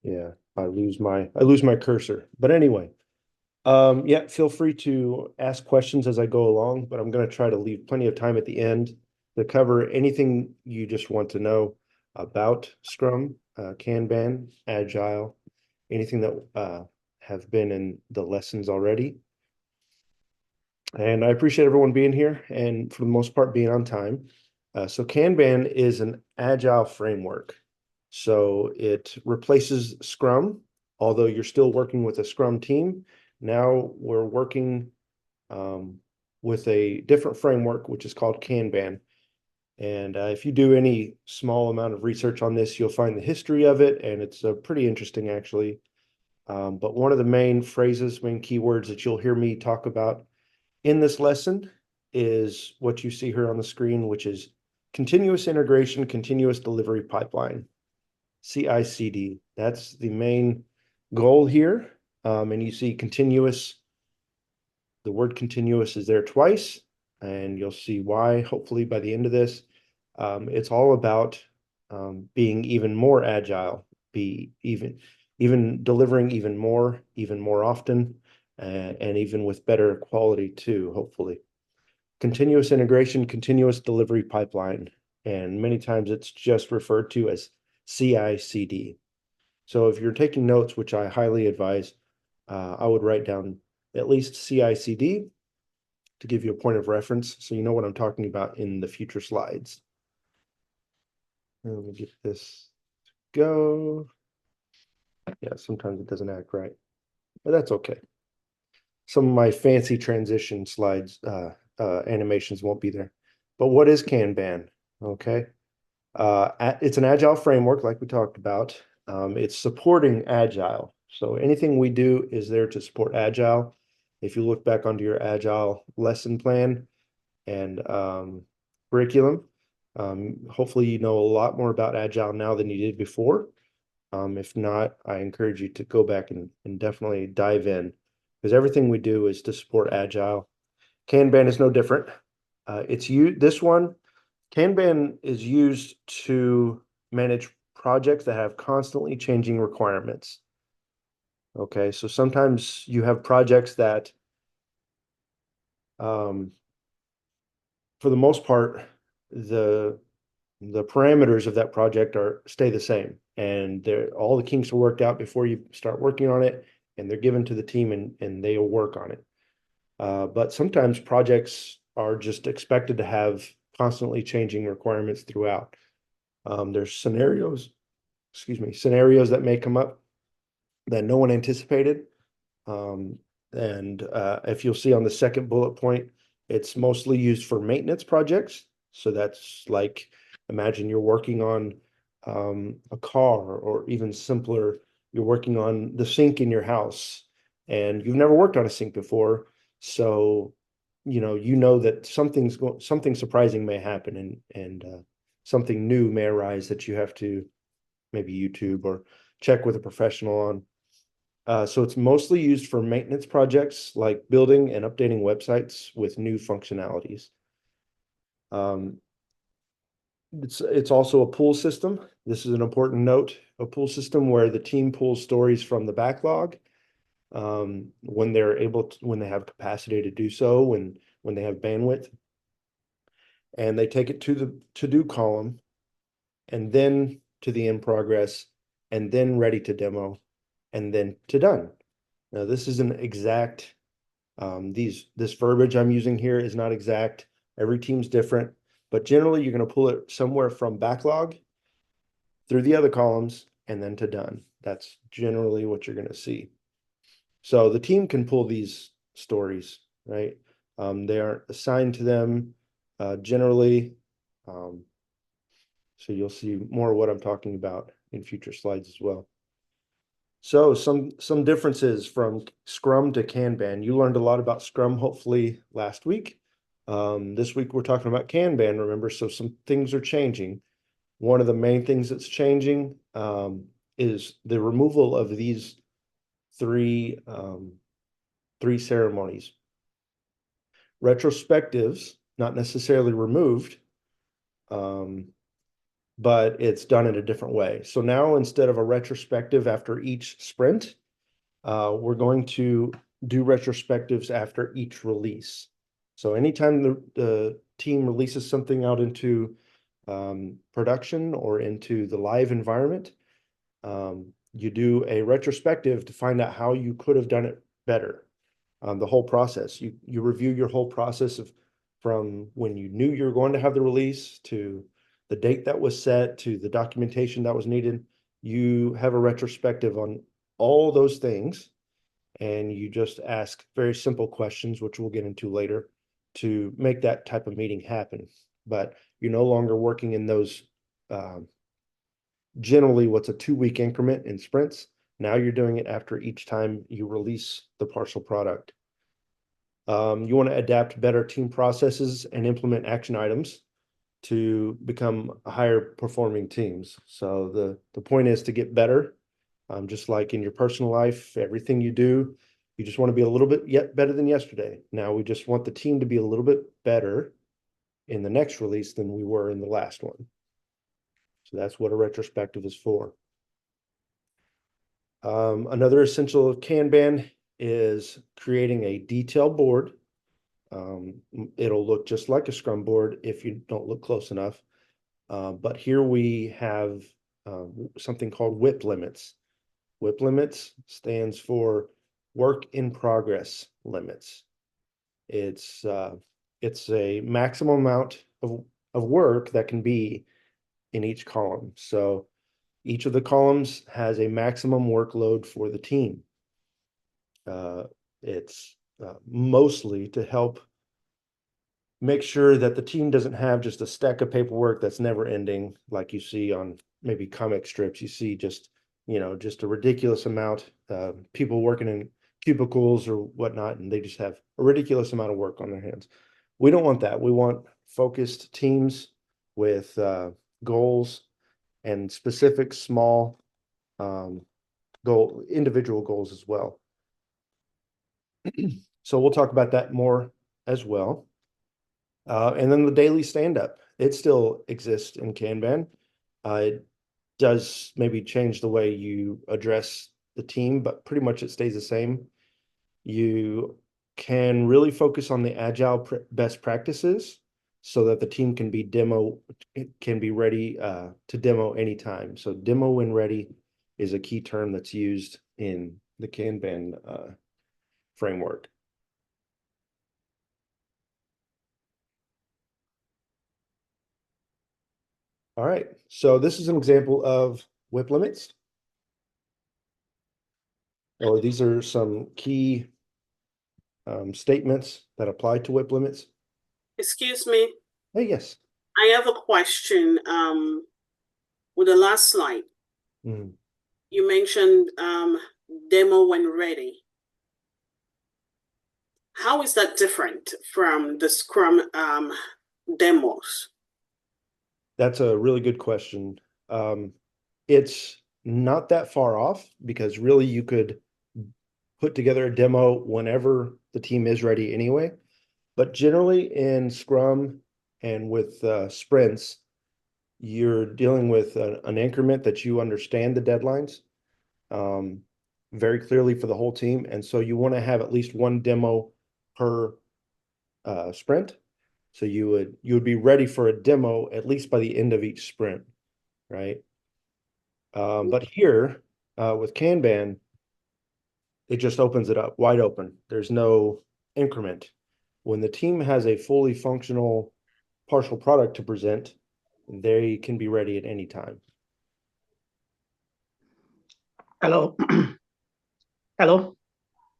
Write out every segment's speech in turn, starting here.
Yeah, I lose my cursor. But anyway, yeah, feel free to ask questions as I go along, but I'm going to try to leave plenty of time at the end to cover anything you just want to know about Scrum, Kanban, Agile, anything that have been in the lessons already. And I appreciate everyone being here and for the most part being on time. So Kanban is an agile framework. So it replaces Scrum, although you're still working with a Scrum team. Now we're working um, with a different framework, which is called Kanban. And if you do any small amount of research on this, you'll find the history of it, and it's pretty interesting actually. But one of the main phrases, main keywords that you'll hear me talk about in this lesson is what you see here on the screen, which is continuous integration, continuous delivery pipeline, CI/CD. That's the main goal here. And you see continuous, the word continuous is there twice, and you'll see why, hopefully, by the end of this. It's all about being even more agile, be even delivering even more often, and even with better quality too, hopefully. Continuous integration, continuous delivery pipeline, and many times it's just referred to as CI/CD. So if you're taking notes, which I highly advise, I would write down at least CI/CD to give you a point of reference so you know what I'm talking about in the future slides. Let me get this to go. Yeah, sometimes it doesn't act right, but that's okay. Some of my fancy transition slides, animations won't be there. But what is Kanban? Okay. It's an agile framework, like we talked about. It's supporting agile. So anything we do is there to support agile. If you look back onto your agile lesson plan and curriculum, hopefully you know a lot more about agile now than you did before. If not, I encourage you to go back and definitely dive in because everything we do is to support agile. Kanban is no different. This one, Kanban is used to manage projects that have constantly changing requirements. Okay, so sometimes you have projects that, um, for the most part, the the parameters of that project are stay the same, and they're all the kinks are worked out before you start working on it, and they're given to the team, and they'll work on it. But sometimes projects are just expected to have constantly changing requirements throughout. There's scenarios that may come up that no one anticipated. Um, and if you'll see on the second bullet point, it's mostly used for maintenance projects. So that's like, imagine you're working on a car, or even simpler, you're working on the sink in your house and you've never worked on a sink before. So, that something surprising may happen, and something new may arise that you have to maybe YouTube or check with a professional on. So it's mostly used for maintenance projects like building and updating websites with new functionalities. Um, it's also a pool system. This is an important note, a pool system where the team pulls stories from the backlog, when they have capacity to do so, when they have bandwidth, and they take it to the to-do column, and then to the in progress, and then ready to demo, and then to done. Now, this isn't exact. This verbiage I'm using here is not exact. Every team's different, but generally you're going to pull it somewhere from backlog through the other columns and then to done. That's generally what you're going to see. So the team can pull these stories, right? They aren't assigned to them generally. Um, so you'll see more of what I'm talking about in future slides as well. So some differences from Scrum to Kanban. You learned a lot about Scrum, hopefully, last week. This week we're talking about Kanban, remember, so some things are changing. One of the main things that's changing is the removal of these three ceremonies. Retrospectives, not necessarily removed. Um, but it's done in a different way. So now instead of a retrospective after each sprint, we're going to do retrospectives after each release. So anytime the team releases something out into production or into the live environment, you do a retrospective to find out how you could have done it better. The whole process. You review your whole process from when you knew you were going to have the release to the date that was set to the documentation that was needed. You have a retrospective on all those things, and you just ask very simple questions, which we'll get into later, to make that type of meeting happen. But you're no longer working in those generally what's a 2-week increment in sprints. Now you're doing it after each time you release the partial product. You want to adapt better team processes and implement action items to become higher performing teams. So the point is to get better. Just like in your personal life, everything you do, you just want to be a little bit yet better than yesterday. Now we just want the team to be a little bit better in the next release than we were in the last one. So that's what a retrospective is for. Another essential of Kanban is creating a detail board. It'll look just like a Scrum board if you don't look close enough. But here we have something called WIP limits. WIP limits stands for work in progress limits. It's a maximum amount of work that can be in each column. So each of the columns has a maximum workload for the team. It's mostly to help make sure that the team doesn't have just a stack of paperwork that's never ending, like you see on maybe comic strips. You see just a ridiculous amount of people working in cubicles or whatnot, and they just have a ridiculous amount of work on their hands. We don't want that. We want focused teams with goals and specific small individual goals as well. So we'll talk about that more as well. And then the daily stand-up, it still exists in Kanban. It does maybe change the way you address the team, but pretty much it stays the same. You can really focus on the agile best practices so that the team can be ready to demo anytime. So demo when ready is a key term that's used in the Kanban framework. All right, so this is an example of WIP limits. Or these are some key statements that apply to WIP limits. Excuse me, Hey, yes. I have a question with the last slide. Mhm. You mentioned demo when ready. How is that different from the Scrum demos? That's a really good question. It's not that far off because really you could put together a demo whenever the team is ready anyway. But generally in Scrum and with sprints, you're dealing with an increment that you understand the deadlines very clearly for the whole team. And so you want to have at least one demo per sprint. So you would be ready for a demo at least by the end of each sprint, right? But here with Kanban, it just opens it up wide open. There's no increment. When the team has a fully functional partial product to present, they can be ready at any time. Hello. Hello.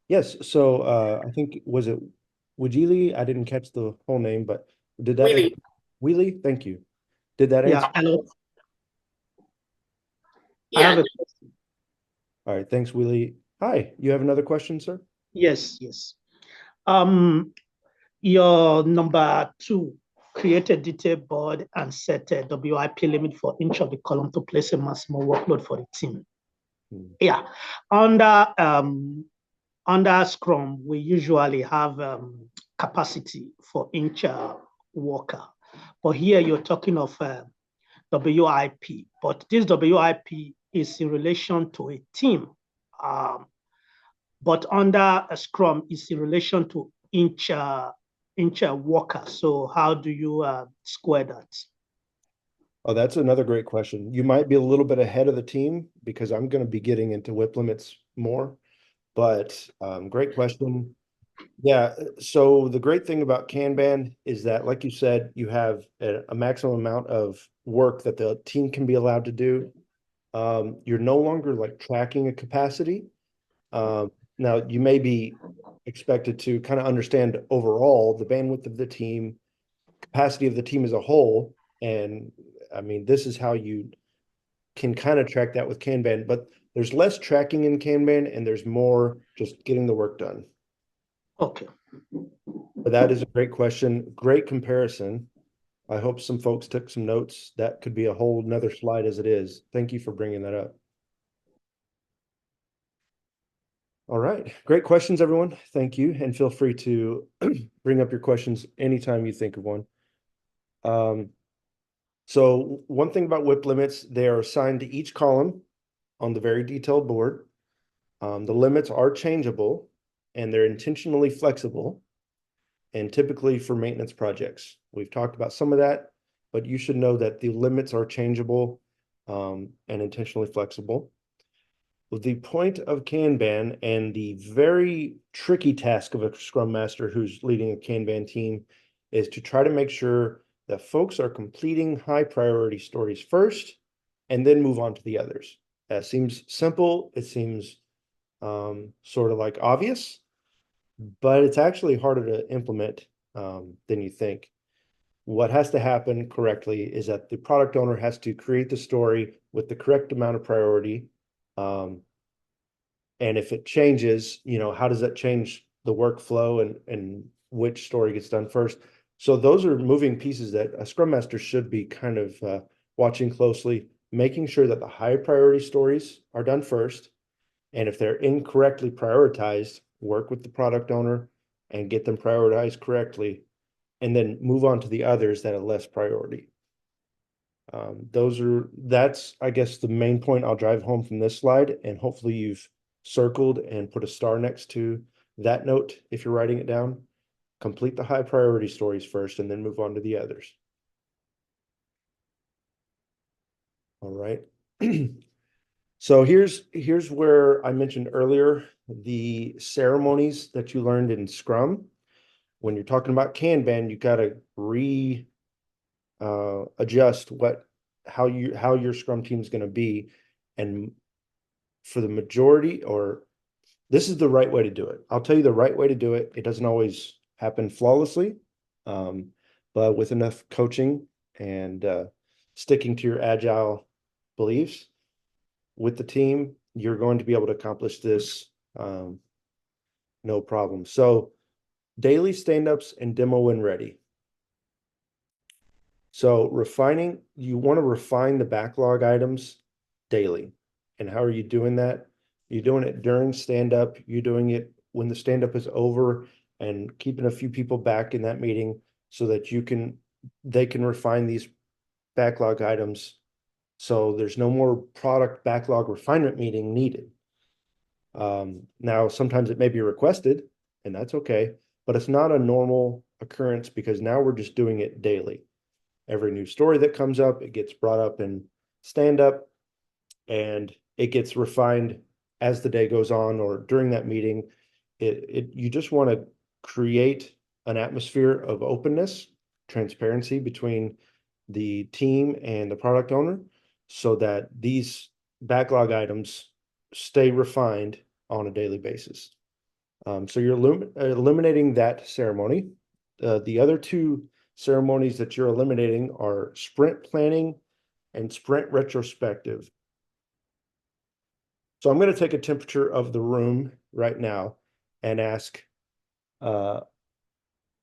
Yes. So I think was it Wajili? I didn't catch the whole name, but did that Really? Wheelie? Thank you. Did that Yeah, answer? hello. I Yeah. have a question. All right. Thanks, Wheelie. Hi. You have another question, sir? Yes. Your number 2, create a detail board and set a WIP limit for each of the column to place a maximum workload for the team. Yeah. Under Scrum, we usually have capacity for each worker. But here you're talking of WIP, but this WIP is in relation to a team. But under a Scrum is in relation to each worker. So how do you square that? Oh, that's another great question. You might be a little bit ahead of the team because I'm going to be getting into WIP limits more, but great question. Yeah, so the great thing about Kanban is that, like you said, you have a maximum amount of work that the team can be allowed to do. You're no longer like tracking a capacity. Now you may be expected to kind of understand overall the bandwidth of the team, capacity of the team as a whole. And I mean, this is how you can kind of track that with Kanban, but there's less tracking in Kanban and there's more just getting the work done. Okay. But that is a great question. Great comparison. I hope some folks took some notes. That could be a whole nother slide as it is. Thank you for bringing that up. All right. Great questions, everyone. Thank you. And feel free to bring up your questions anytime you think of one. So one thing about WIP limits, they are assigned to each column on the very detailed board. The limits are changeable and they're intentionally flexible and typically for maintenance projects. We've talked about some of that, but you should know that the limits are changeable and intentionally flexible. The point of Kanban and the very tricky task of a Scrum Master who's leading a Kanban team is to try to make sure that folks are completing high priority stories first and then move on to the others. That seems simple. It seems sort of like obvious, but it's actually harder to implement than you think. What has to happen correctly is that the product owner has to create the story with the correct amount of priority. And if it changes, how does that change the workflow and which story gets done first? So those are moving pieces that a Scrum Master should be kind of watching closely, making sure that the high priority stories are done first. And if they're incorrectly prioritized, work with the product owner and get them prioritized correctly, and then move on to the others that are less priority. That's, I guess, the main point I'll drive home from this slide. And hopefully you've circled and put a star next to that note if you're writing it down. Complete the high priority stories first and then move on to the others. All right. So here's where I mentioned earlier the ceremonies that you learned in Scrum. When you're talking about Kanban, you got to adjust how your Scrum team is going to be. And for the majority, or this is the right way to do it. I'll tell you the right way to do it. It doesn't always happen flawlessly, but with enough coaching and sticking to your Agile beliefs with the team, you're going to be able to accomplish this no problem. So daily stand-ups and demo when ready. So you want to refine the backlog items daily. And how are you doing that? You're doing it during stand-up. You're doing it when the stand-up is over and keeping a few people back in that meeting so that they can refine these backlog items. So there's no more product backlog refinement meeting needed. Now, sometimes it may be requested, and that's okay, but it's not a normal occurrence because now we're just doing it daily. Every new story that comes up, it gets brought up in stand up and it gets refined as the day goes on or during that meeting. You just want to create an atmosphere of openness, transparency between the team and the product owner so that these backlog items stay refined on a daily basis. So you're eliminating that ceremony. The other two ceremonies that you're eliminating are sprint planning and sprint retrospective. So I'm going to take a temperature of the room right now and ask a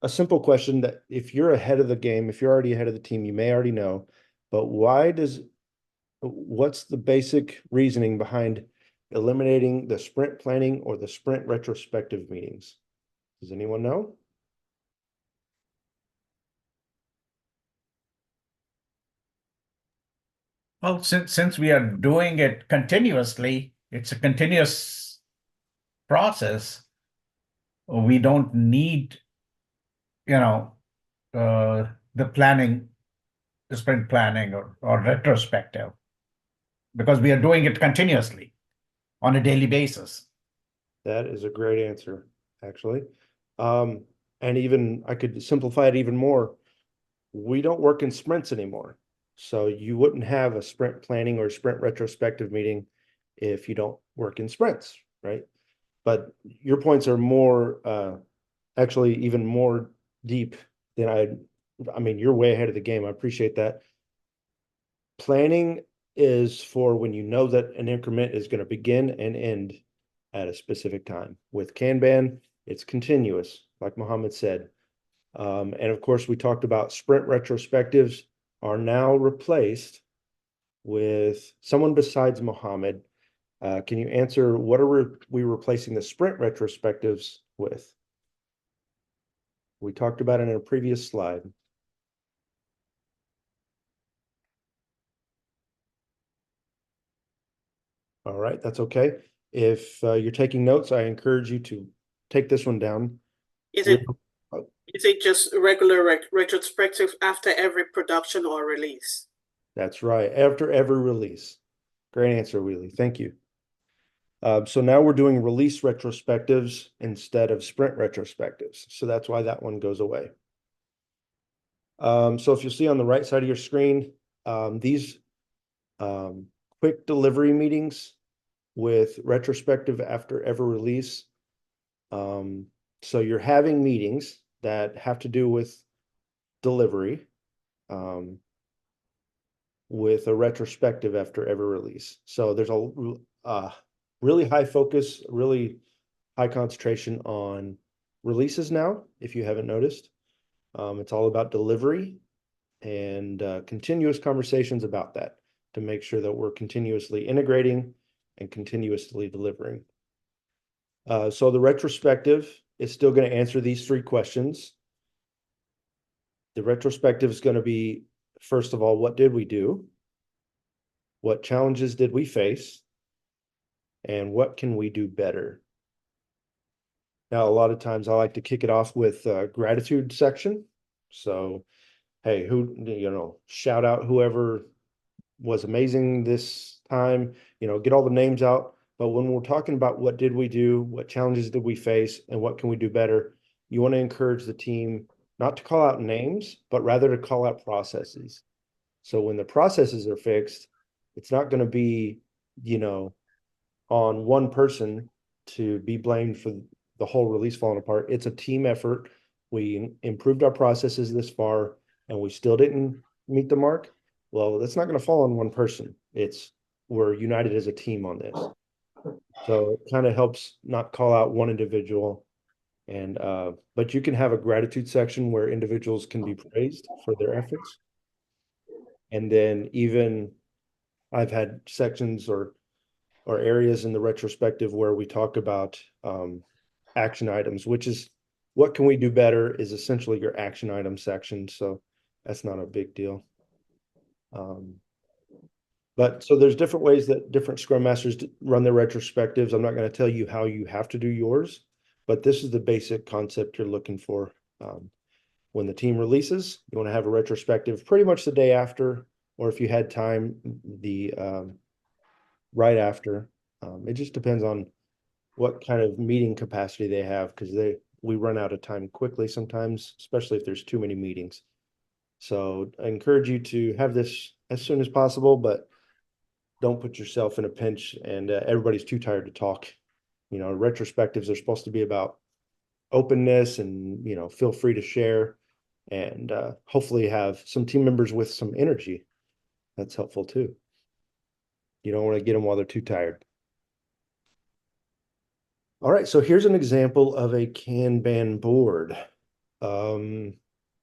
simple question that if you're ahead of the game, if you're already ahead of the team, you may already know, but what's the basic reasoning behind eliminating the sprint planning or the sprint retrospective meetings? Does anyone know? Well, since we are doing it continuously, it's a continuous process. We don't need, you know, the planning, the sprint planning or retrospective, because we are doing it continuously on a daily basis. That is a great answer, actually. And even I could simplify it even more. We don't work in sprints anymore. So you wouldn't have a sprint planning or sprint retrospective meeting if you don't work in sprints, right? But your points are more actually even more deep than I mean, you're way ahead of the game. I appreciate that. Planning is for when you know that an increment is going to begin and end at a specific time. With Kanban, it's continuous, like Mohammed said. And of course, we talked about sprint retrospectives are now replaced with someone besides Mohammed. Can you answer what are we replacing the sprint retrospectives with? We talked about it in a previous slide. All right, that's okay. If you're taking notes, I encourage you to take this one down. Is Re- it is it just regular retrospective after every production or release? That's right, after every release. Great answer, Wheelie. Thank you. So now we're doing release retrospectives instead of sprint retrospectives. So that's why that one goes away. So if you'll see on the right side of your screen, these quick delivery meetings with retrospective after every release. So you're having meetings that have to do with delivery with a retrospective after every release. So there's a really high focus, really high concentration on releases now, if you haven't noticed. It's all about delivery and continuous conversations about that to make sure that we're continuously integrating and continuously delivering. So the retrospective is still going to answer these three questions. The retrospective is going to be, first of all, what did we do? What challenges did we face? And what can we do better? Now, a lot of times I like to kick it off with a gratitude section. So, hey, shout out whoever was amazing this time, get all the names out. But when we're talking about what did we do, what challenges did we face, and what can we do better, you want to encourage the team not to call out names, but rather to call out processes. So when the processes are fixed, it's not going to be, on one person to be blamed for the whole release falling apart. It's a team effort. We improved our processes this far and we still didn't meet the mark. Well, that's not going to fall on one person. We're united as a team on this. So it kind of helps not call out one individual. And but you can have a gratitude section where individuals can be praised for their efforts. And then even I've had sections or areas in the retrospective where we talk about action items, which is what can we do better is essentially your action item section. So that's not a big deal. But so there's different ways that different Scrum Masters run their retrospectives. I'm not going to tell you how you have to do yours, but this is the basic concept you're looking for. When the team releases, you want to have a retrospective pretty much the day after, or if you had time, the right after. It just depends on what kind of meeting capacity they have, because we run out of time quickly sometimes, especially if there's too many meetings. So I encourage you to have this as soon as possible, but don't put yourself in a pinch and everybody's too tired to talk. Retrospectives are supposed to be about openness and, feel free to share and hopefully have some team members with some energy. That's helpful too. You don't want to get them while they're too tired. All right, so here's an example of a Kanban board. Let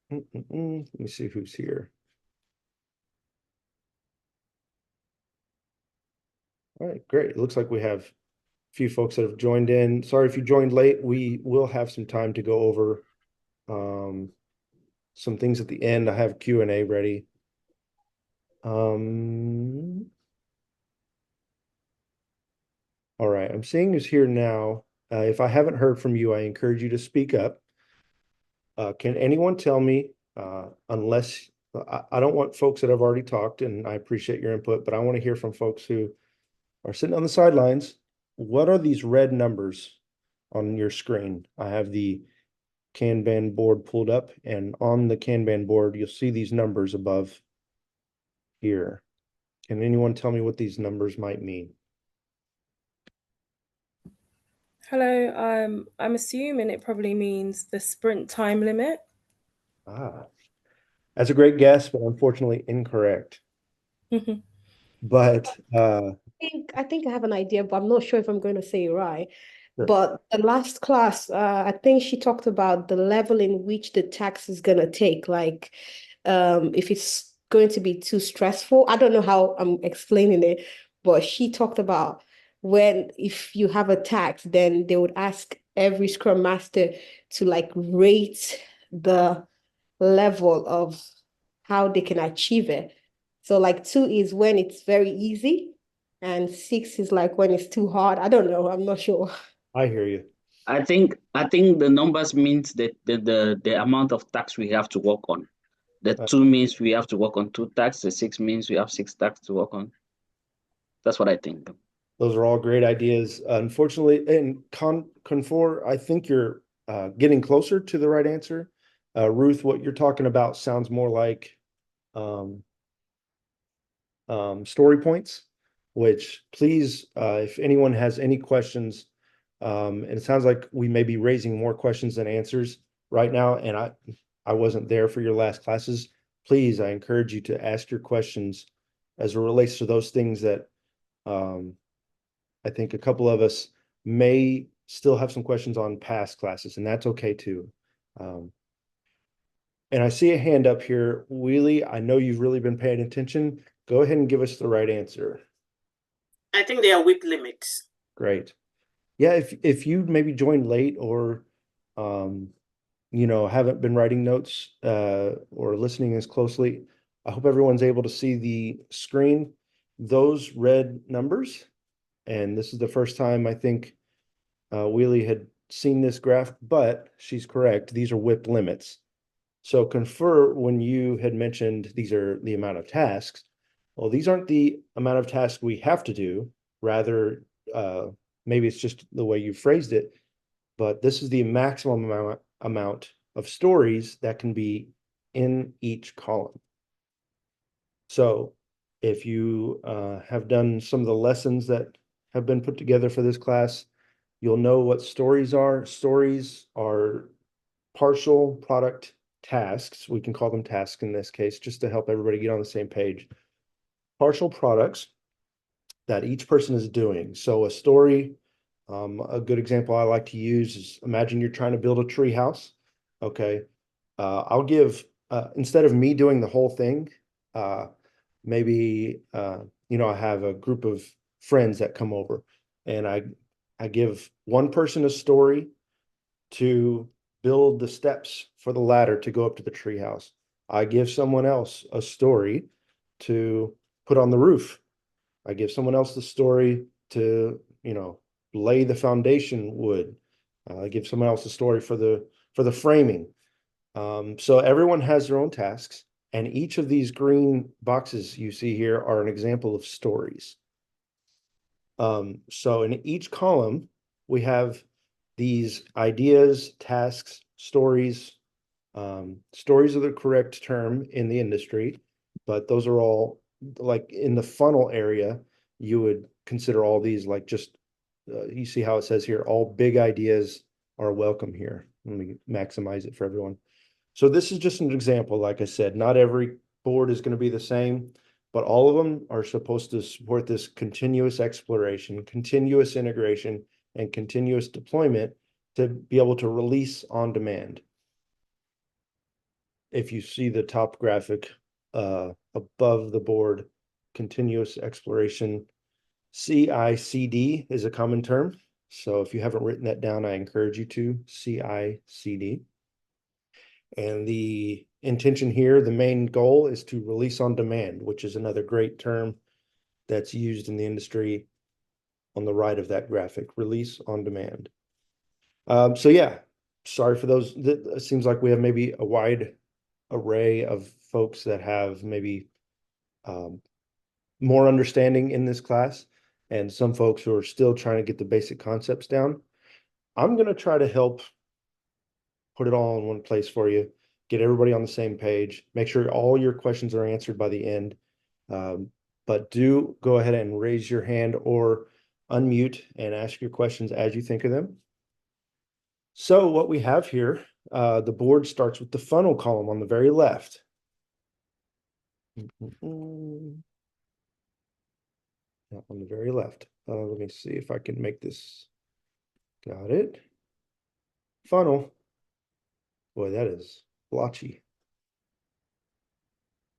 me see who's here. All right, great. It looks like we have a few folks that have joined in. Sorry if you joined late. We will have some time to go over some things at the end. I have Q&A ready. right, I'm seeing who's here now. If I haven't heard from you, I encourage you to speak up. Can anyone tell me, unless I don't want folks that have already talked, and I appreciate your input, but I want to hear from folks who are sitting on the sidelines. What are these red numbers on your screen? I have the Kanban board pulled up, and on the Kanban board, you'll see these numbers above here. Can anyone tell me what these numbers might mean? Hello, I'm assuming it probably means the sprint time limit. Ah, that's a great guess, but unfortunately incorrect. But I think I have an idea, but I'm not sure if I'm going to say it right. Sure. But the last class, I think she talked about the level in which the tax is going to take. Like, if it's going to be too stressful. I don't know how I'm explaining it, but she talked about if you have a tax, then they would ask every Scrum Master to like rate the level of how they can achieve it. So like 2 is when it's very easy, and 6 is like when it's too hard. I don't know. I'm not sure. I hear you. I think the numbers means that the amount of tax we have to work on. The 2 means we have to work on 2 tasks. The 6 means we have 6 tasks to work on. That's what I think. Those are all great ideas. Unfortunately, in Confor, I think you're getting closer to the right answer. Ruth, what you're talking about sounds more like story points, which please, if anyone has any questions, and it sounds like we may be raising more questions than answers right now, and I wasn't there for your last classes. Please, I encourage you to ask your questions as it relates to those things that I think a couple of us may still have some questions on past classes, and that's okay too. And I see a hand up here. Wheelie, I know you've really been paying attention. Go ahead and give us the right answer. I think they are week limits. Great. Yeah, if you maybe joined late or haven't been writing notes or listening as closely, I hope everyone's able to see the screen. Those red numbers, and this is the first time I think Wheelie had seen this graph, but she's correct. These are WIP limits. So Confer, when you had mentioned these are the amount of tasks, well, these aren't the amount of tasks we have to do. Rather, maybe it's just the way you phrased it, but this is the maximum amount of stories that can be in each column. So if you have done some of the lessons that have been put together for this class, you'll know what stories are. Stories are partial product tasks. We can call them tasks in this case, just to help everybody get on the same page. Partial products that each person is doing. So a story, a good example I like to use is, imagine you're trying to build a tree house. Okay. I'll give, instead of me doing the whole thing, maybe, I have a group of friends that come over, and I give one person a story to build the steps for the ladder to go up to the treehouse. I give someone else a story to put on the roof. I give someone else the story to, lay the foundation wood. I give someone else a story for the framing. So everyone has their own tasks, and each of these green boxes you see here are an example of stories. So in each column, we have these ideas, tasks, stories. Stories are the correct term in the industry, but those are all, like in the funnel area, you would consider all these like just, you see how it says here, all big ideas are welcome here. Let me maximize it for everyone. So this is just an example. Like I said, not every board is going to be the same, but all of them are supposed to support this continuous exploration, continuous integration, and continuous deployment to be able to release on demand. If you see the top graphic above the board, continuous exploration, CI/CD is a common term. So if you haven't written that down, I encourage you to, CI/CD. And the intention here, the main goal is to release on demand, which is another great term that's used in the industry. on the right of that graphic, release on demand. So yeah, sorry for those. It seems like we have maybe a wide array of folks that have maybe more understanding in this class, and some folks who are still trying to get the basic concepts down. I'm going to try to help put it all in one place for you, get everybody on the same page, make sure all your questions are answered by the end. But do go ahead and raise your hand or unmute and ask your questions as you think of them. So what we have here, the board starts with the funnel column on the very left. On the very left. Let me see if I can make this. Got it. Funnel. Boy, that is blotchy.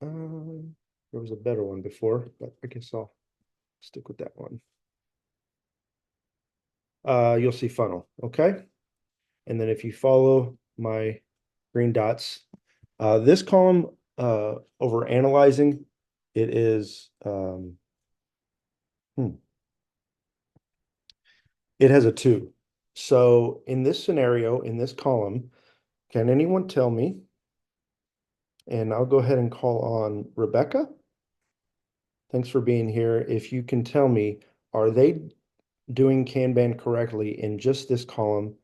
There was a better one before, but I guess I'll stick with that one. You'll see funnel, okay? And then if you follow my green dots, this column over analyzing, it is it has a 2. So in this scenario, in this column, can anyone tell me? And I'll go ahead and call on Rebecca. Thanks for being here. If you can tell me, are they doing Kanban correctly in just this column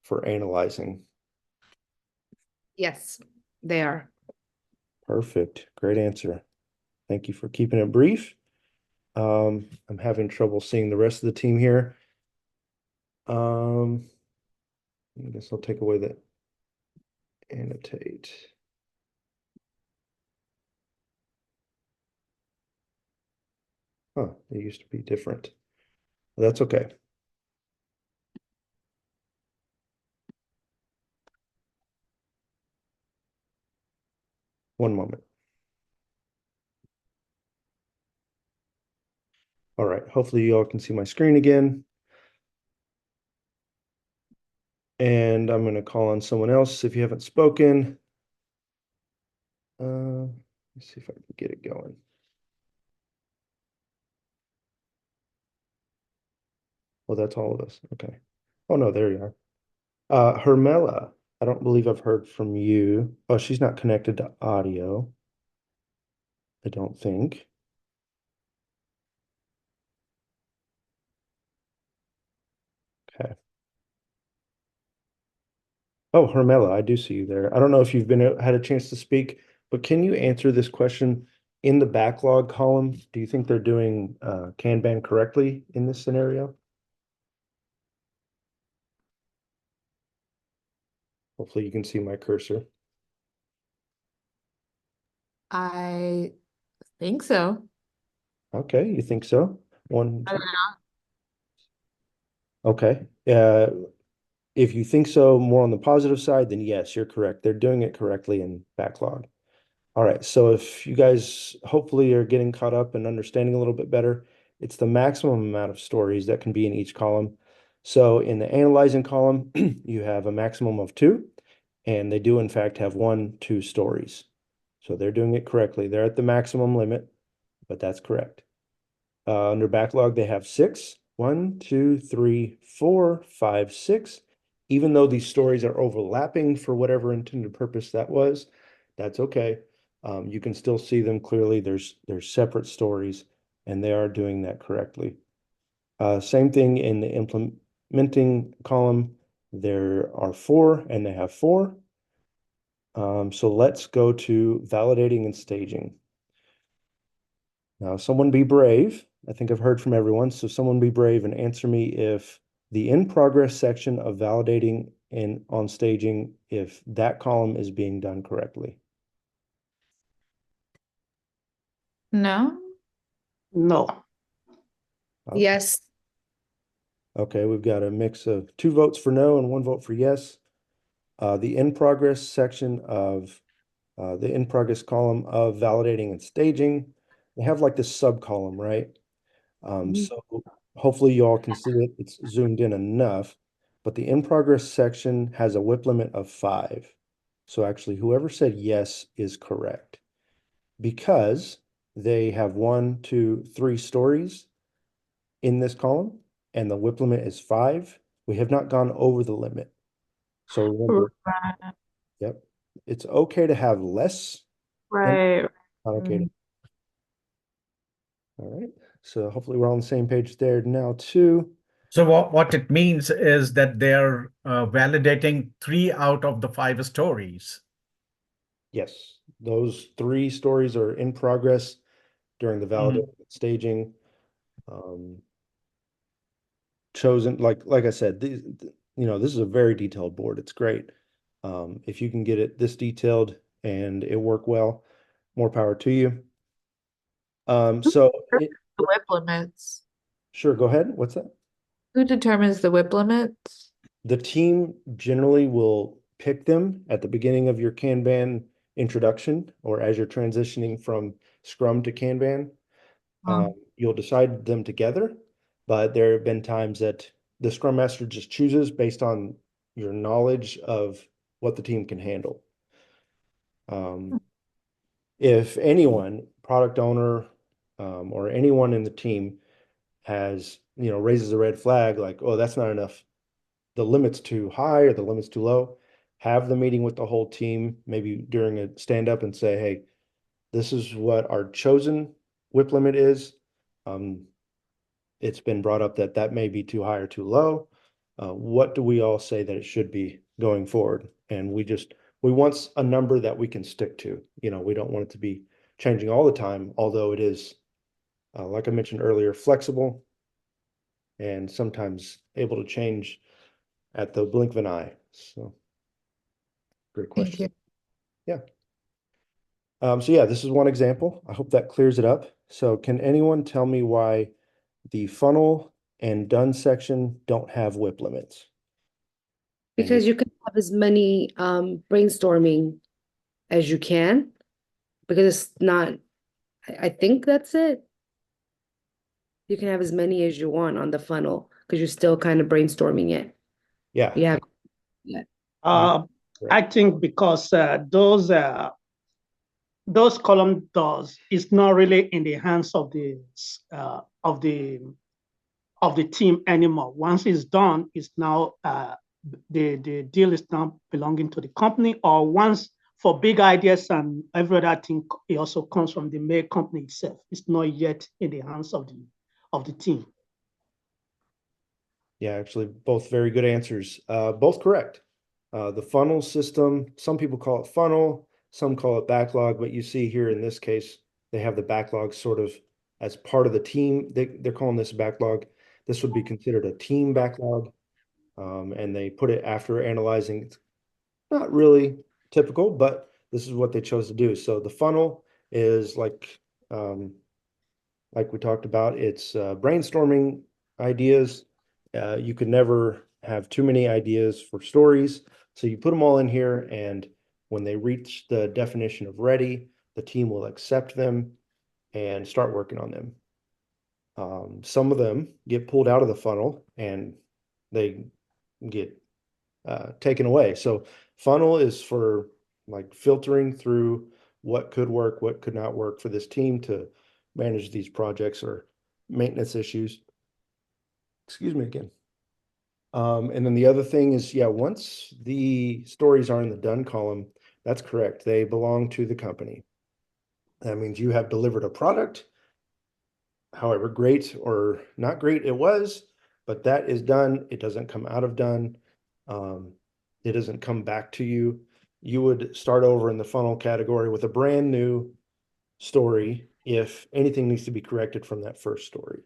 for analyzing? Yes, they are. Perfect. Great answer. Thank you for keeping it brief. I'm having trouble seeing the rest of the team here. I guess I'll take away the annotate. Huh, it used to be different. That's okay. One moment. All right, hopefully you all can see my screen again. And I'm going to call on someone else if you haven't spoken. Let's see if I can get it going. Well, that's all of us. Okay. Oh, no, there you are. Hermela, I don't believe I've heard from you. Oh, she's not connected to audio. I don't think. Okay. Oh, Hermela, I do see you there. I don't know if you've had a chance to speak, but can you answer this question in the backlog column? Do you think they're doing Kanban correctly in this scenario? Hopefully you can see my cursor. I think so. Okay, you think so? One, I don't okay. If you think so, more on the positive side, then yes, you're correct. They're doing it correctly in backlog. All right, so if you guys hopefully are getting caught up and understanding a little bit better, it's the maximum amount of stories that can be in each column. So in the analyzing column, you have a maximum of 2, and they do in fact have 1, 2 stories. So they're doing it correctly. They're at the maximum limit, but that's correct. Under backlog, they have 6. 1, 2, 3, 4, 5, 6. Even though these stories are overlapping for whatever intended purpose that was, that's okay. You can still see them clearly. There's separate stories, and they are doing that correctly. Same thing in the implementing column. There are 4, and they have 4. So let's go to validating and staging. Now, someone be brave. I think I've heard from everyone. So someone be brave and answer me if the in progress section of validating and on staging, if that column is being done correctly. No. No. Okay. Yes. Okay, we've got a mix of 2 votes for no and 1 vote for yes. The in progress section of the in progress column of validating and staging, they have like this sub column, right? So hopefully you all can see it. It's zoomed in enough, but the in progress section has a WIP limit of 5. So actually whoever said yes is correct because they have 1, 2, 3 stories in this column. and the WIP limit is 5, we have not gone over the limit. So remember, Right. yep, it's okay to have less. Right. Not okay to. All right, so hopefully we're on the same page there now too. So what it means is that they're validating 3 out of the 5 stories. Yes, those 3 stories are in progress during the validation staging. Chosen, like I said, these, this is a very detailed board. It's great. If you can get it this detailed and it work well, more power to you. So The WIP limits. sure, go ahead. What's that? Who determines the WIP limits? The team generally will pick them at the beginning of your Kanban introduction or as you're transitioning from Scrum to Kanban. You'll decide them together, but there have been times that the Scrum Master just chooses based on your knowledge of what the team can handle. If anyone, product owner, or anyone in the team has, raises a red flag like, oh, that's not enough, the limit's too high or the limit's too low, have the meeting with the whole team, maybe during a stand up and say, hey, this is what our chosen WIP limit is. It's been brought up that that may be too high or too low. What do we all say that it should be going forward? And we want a number that we can stick to. We don't want it to be changing all the time, although it is, like I mentioned earlier, flexible and sometimes able to change at the blink of an eye. So great Thank question. you. Yeah. So yeah, this is one example. I hope that clears it up. So can anyone tell me why the funnel and done section don't have WIP limits? Because you can have as many brainstorming as you can, because it's not, I think that's it. You can have as many as you want on the funnel because you're still kind of brainstorming it. Yeah. Yeah. I think because those column doors is not really in the hands of the team anymore. Once it's done, it's now the deal is now belonging to the company, or once for big ideas and every other thing, it also comes from the main company itself. It's not yet in the hands of the team. Yeah, actually, both very good answers. Both correct. The funnel system, some people call it funnel, some call it backlog, but you see here in this case, they have the backlog sort of as part of the team. They're calling this backlog. This would be considered a team backlog. And they put it after analyzing. It's not really typical, but this is what they chose to do. So the funnel is like we talked about, it's brainstorming ideas. You could never have too many ideas for stories. So you put them all in here, and when they reach the definition of ready, the team will accept them and start working on them. Some of them get pulled out of the funnel and they get taken away. So funnel is for like filtering through what could work, what could not work for this team to manage these projects or maintenance issues. Excuse me again. And then the other thing is, yeah, once the stories are in the done column, that's correct. They belong to the company. That means you have delivered a product, however great or not great it was, but that is done. It doesn't come out of done. It doesn't come back to you. You would start over in the funnel category with a brand new story if anything needs to be corrected from that first story.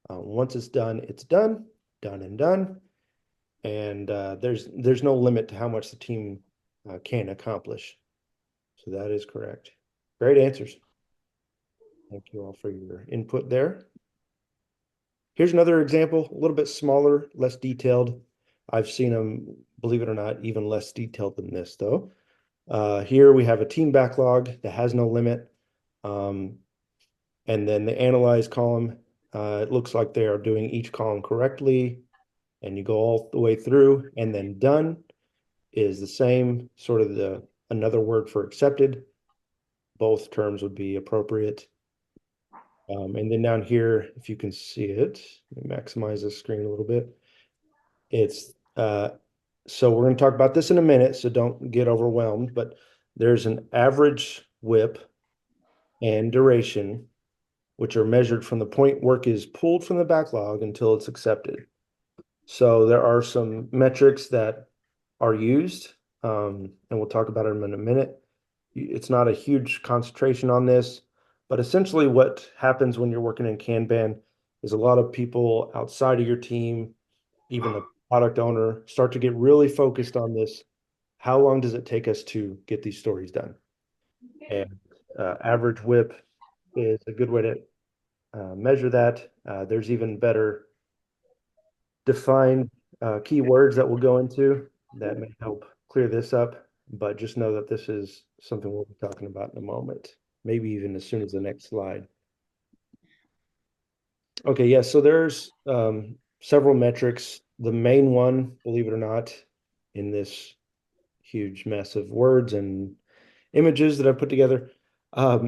Once it's done and done. And there's no limit to how much the team can accomplish. So that is correct. Great answers. Thank you all for your input there. Here's another example, a little bit smaller, less detailed. I've seen them, believe it or not, even less detailed than this though. Here we have a team backlog that has no limit. And then the analyze column, it looks like they are doing each column correctly. And you go all the way through, and then done is the same, sort of another word for accepted. Both terms would be appropriate. And then down here, if you can see it, let me maximize the screen a little bit. It's so we're going to talk about this in a minute, so don't get overwhelmed, but there's an average WIP and duration, which are measured from the point work is pulled from the backlog until it's accepted. So there are some metrics that are used, and we'll talk about them in a minute. It's not a huge concentration on this, but essentially what happens when you're working in Kanban is a lot of people outside of your team, even the product owner, start to get really focused on this. How long does it take us to get these stories done? And average WIP is a good way to measure that. There's even better defined keywords that we'll go into that may help clear this up, but just know that this is something we'll be talking about in a moment, maybe even as soon as the next slide. Okay, yeah, so there's several metrics. The main one, believe it or not, in this huge mess of words and images that I put together,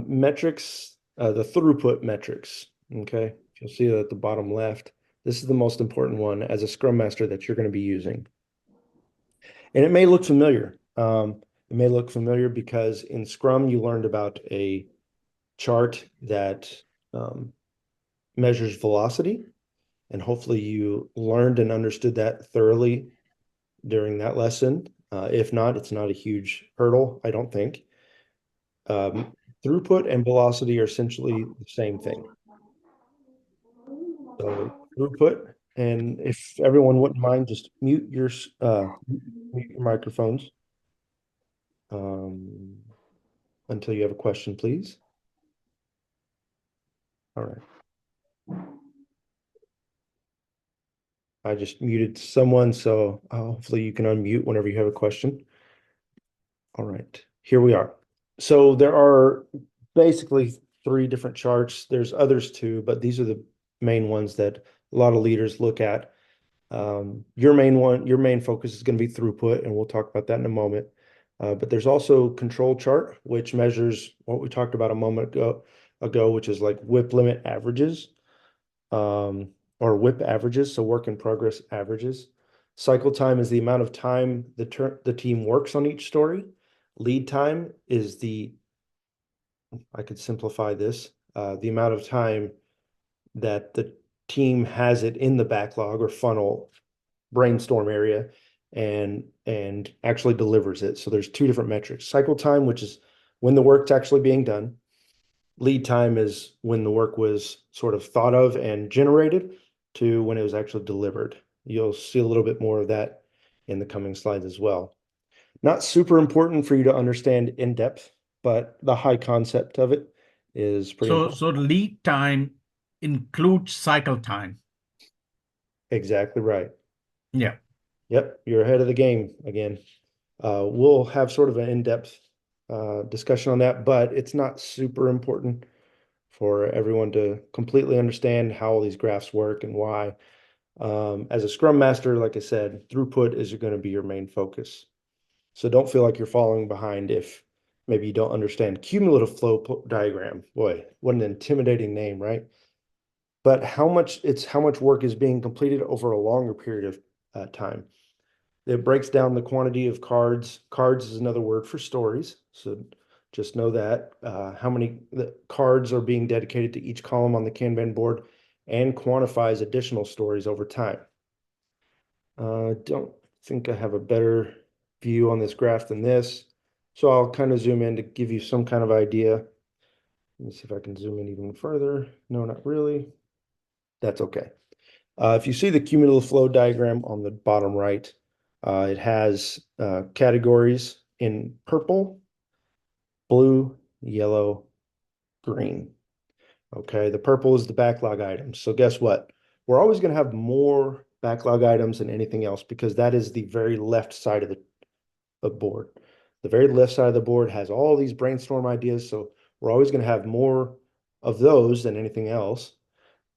metrics, the throughput metrics, okay? You'll see that at the bottom left. This is the most important one as a Scrum Master that you're going to be using. And it may look familiar. It may look familiar because in Scrum, you learned about a chart that measures velocity. And hopefully you learned and understood that thoroughly during that lesson. If not, it's not a huge hurdle, I don't think. Throughput and velocity are essentially the same thing. So throughput, and if everyone wouldn't mind, just mute your microphones until you have a question, please. All right. I just muted someone, so hopefully you can unmute whenever you have a question. All right, here we are. So there are basically 3 different charts. There's others too, but these are the main ones that a lot of leaders look at. Your main focus is going to be throughput, and we'll talk about that in a moment. But there's also control chart, which measures what we talked about a moment ago, which is like WIP limit averages, or WIP averages, so work in progress averages. Cycle time is the amount of time the team works on each story. Lead time is I could simplify this, the amount of time that the team has it in the backlog or funnel brainstorm area and actually delivers it. So there's 2 different metrics. Cycle time, which is when the work's actually being done. Lead time is when the work was sort of thought of and generated to when it was actually delivered. You'll see a little bit more of that in the coming slides as well. Not super important for you to understand in depth, but the high concept of it is pretty important. So lead time includes cycle time. Exactly right. Yeah. Yep, you're ahead of the game again. We'll have sort of an in-depth discussion on that, but it's not super important for everyone to completely understand how all these graphs work and why. As a Scrum Master, like I said, throughput is going to be your main focus. So don't feel like you're falling behind if maybe you don't understand cumulative flow diagram. Boy, what an intimidating name, right? But how much work is being completed over a longer period of time. It breaks down the quantity of cards. Cards is another word for stories. So just know that how many cards are being dedicated to each column on the Kanban board and quantifies additional stories over time. Don't think I have a better view on this graph than this. So I'll kind of zoom in to give you some kind of idea. Let me see if I can zoom in even further. No, not really. That's okay. If you see the cumulative flow diagram on the bottom right, it has categories in purple, blue, yellow, green. Okay, the purple is the backlog items. So guess what? We're always going to have more backlog items than anything else because that is the very left side of the board. The very left side of the board has all these brainstorm ideas. So we're always going to have more of those than anything else.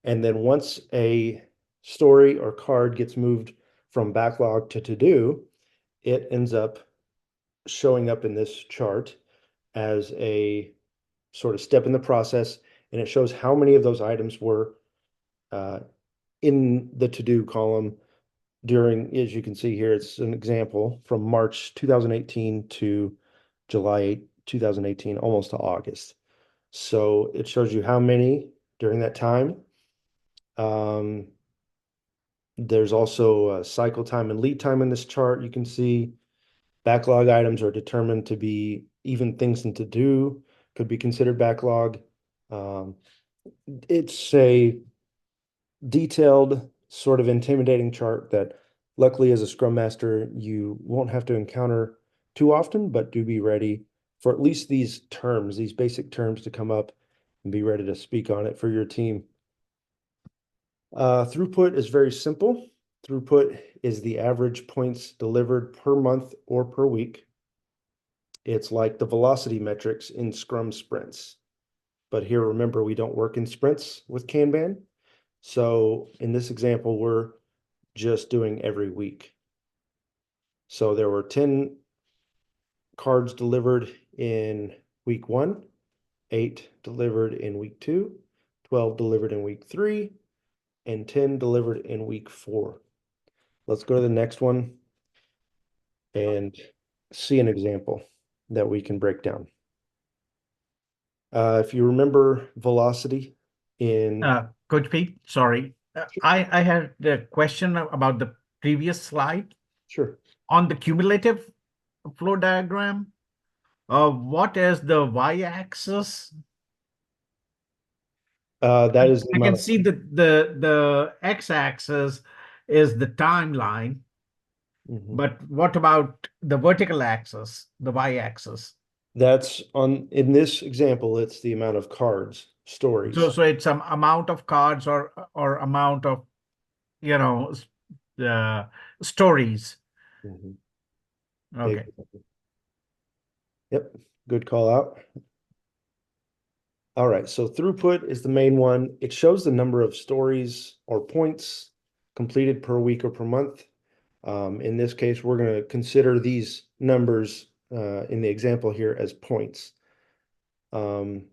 And then once a story or card gets moved from backlog to to-do, it ends up showing up in this chart as a sort of step in the process, and it shows how many of those items were in the to-do column during, as you can see here, it's an example from March 2018 to July 8, 2018, almost to August. So it shows you how many during that time. There's also cycle time and lead time in this chart. You can see backlog items are determined to be even things to do, could be considered backlog. It's a detailed, sort of intimidating chart that luckily as a Scrum Master, you won't have to encounter too often, but do be ready for at least these terms, these basic terms to come up and be ready to speak on it for your team. Throughput is very simple. Throughput is the average points delivered per month or per week. It's like the velocity metrics in Scrum sprints. But here, remember, we don't work in sprints with Kanban. So in this example, we're just doing every week. So there were 10 cards delivered in week 1, 8 delivered in week 2, 12 delivered in week 3, and 10 delivered in week 4. Let's go to the next one and see an example that we can break down. If you remember velocity in Coach Pete, sorry. I had a question about the previous slide sure. on the cumulative flow diagram. What is the y-axis? That is the I can amount of see that the x-axis is the timeline, Mhm. but what about the vertical axis, the y-axis? That's on, in this example, it's the amount of cards, stories. So it's some amount of cards or amount of, you know, stories. Mhm. Okay. Exactly. Yep, good call out. All right, so throughput is the main one. It shows the number of stories or points completed per week or per month. In this case, we're going to consider these numbers in the example here as points. You're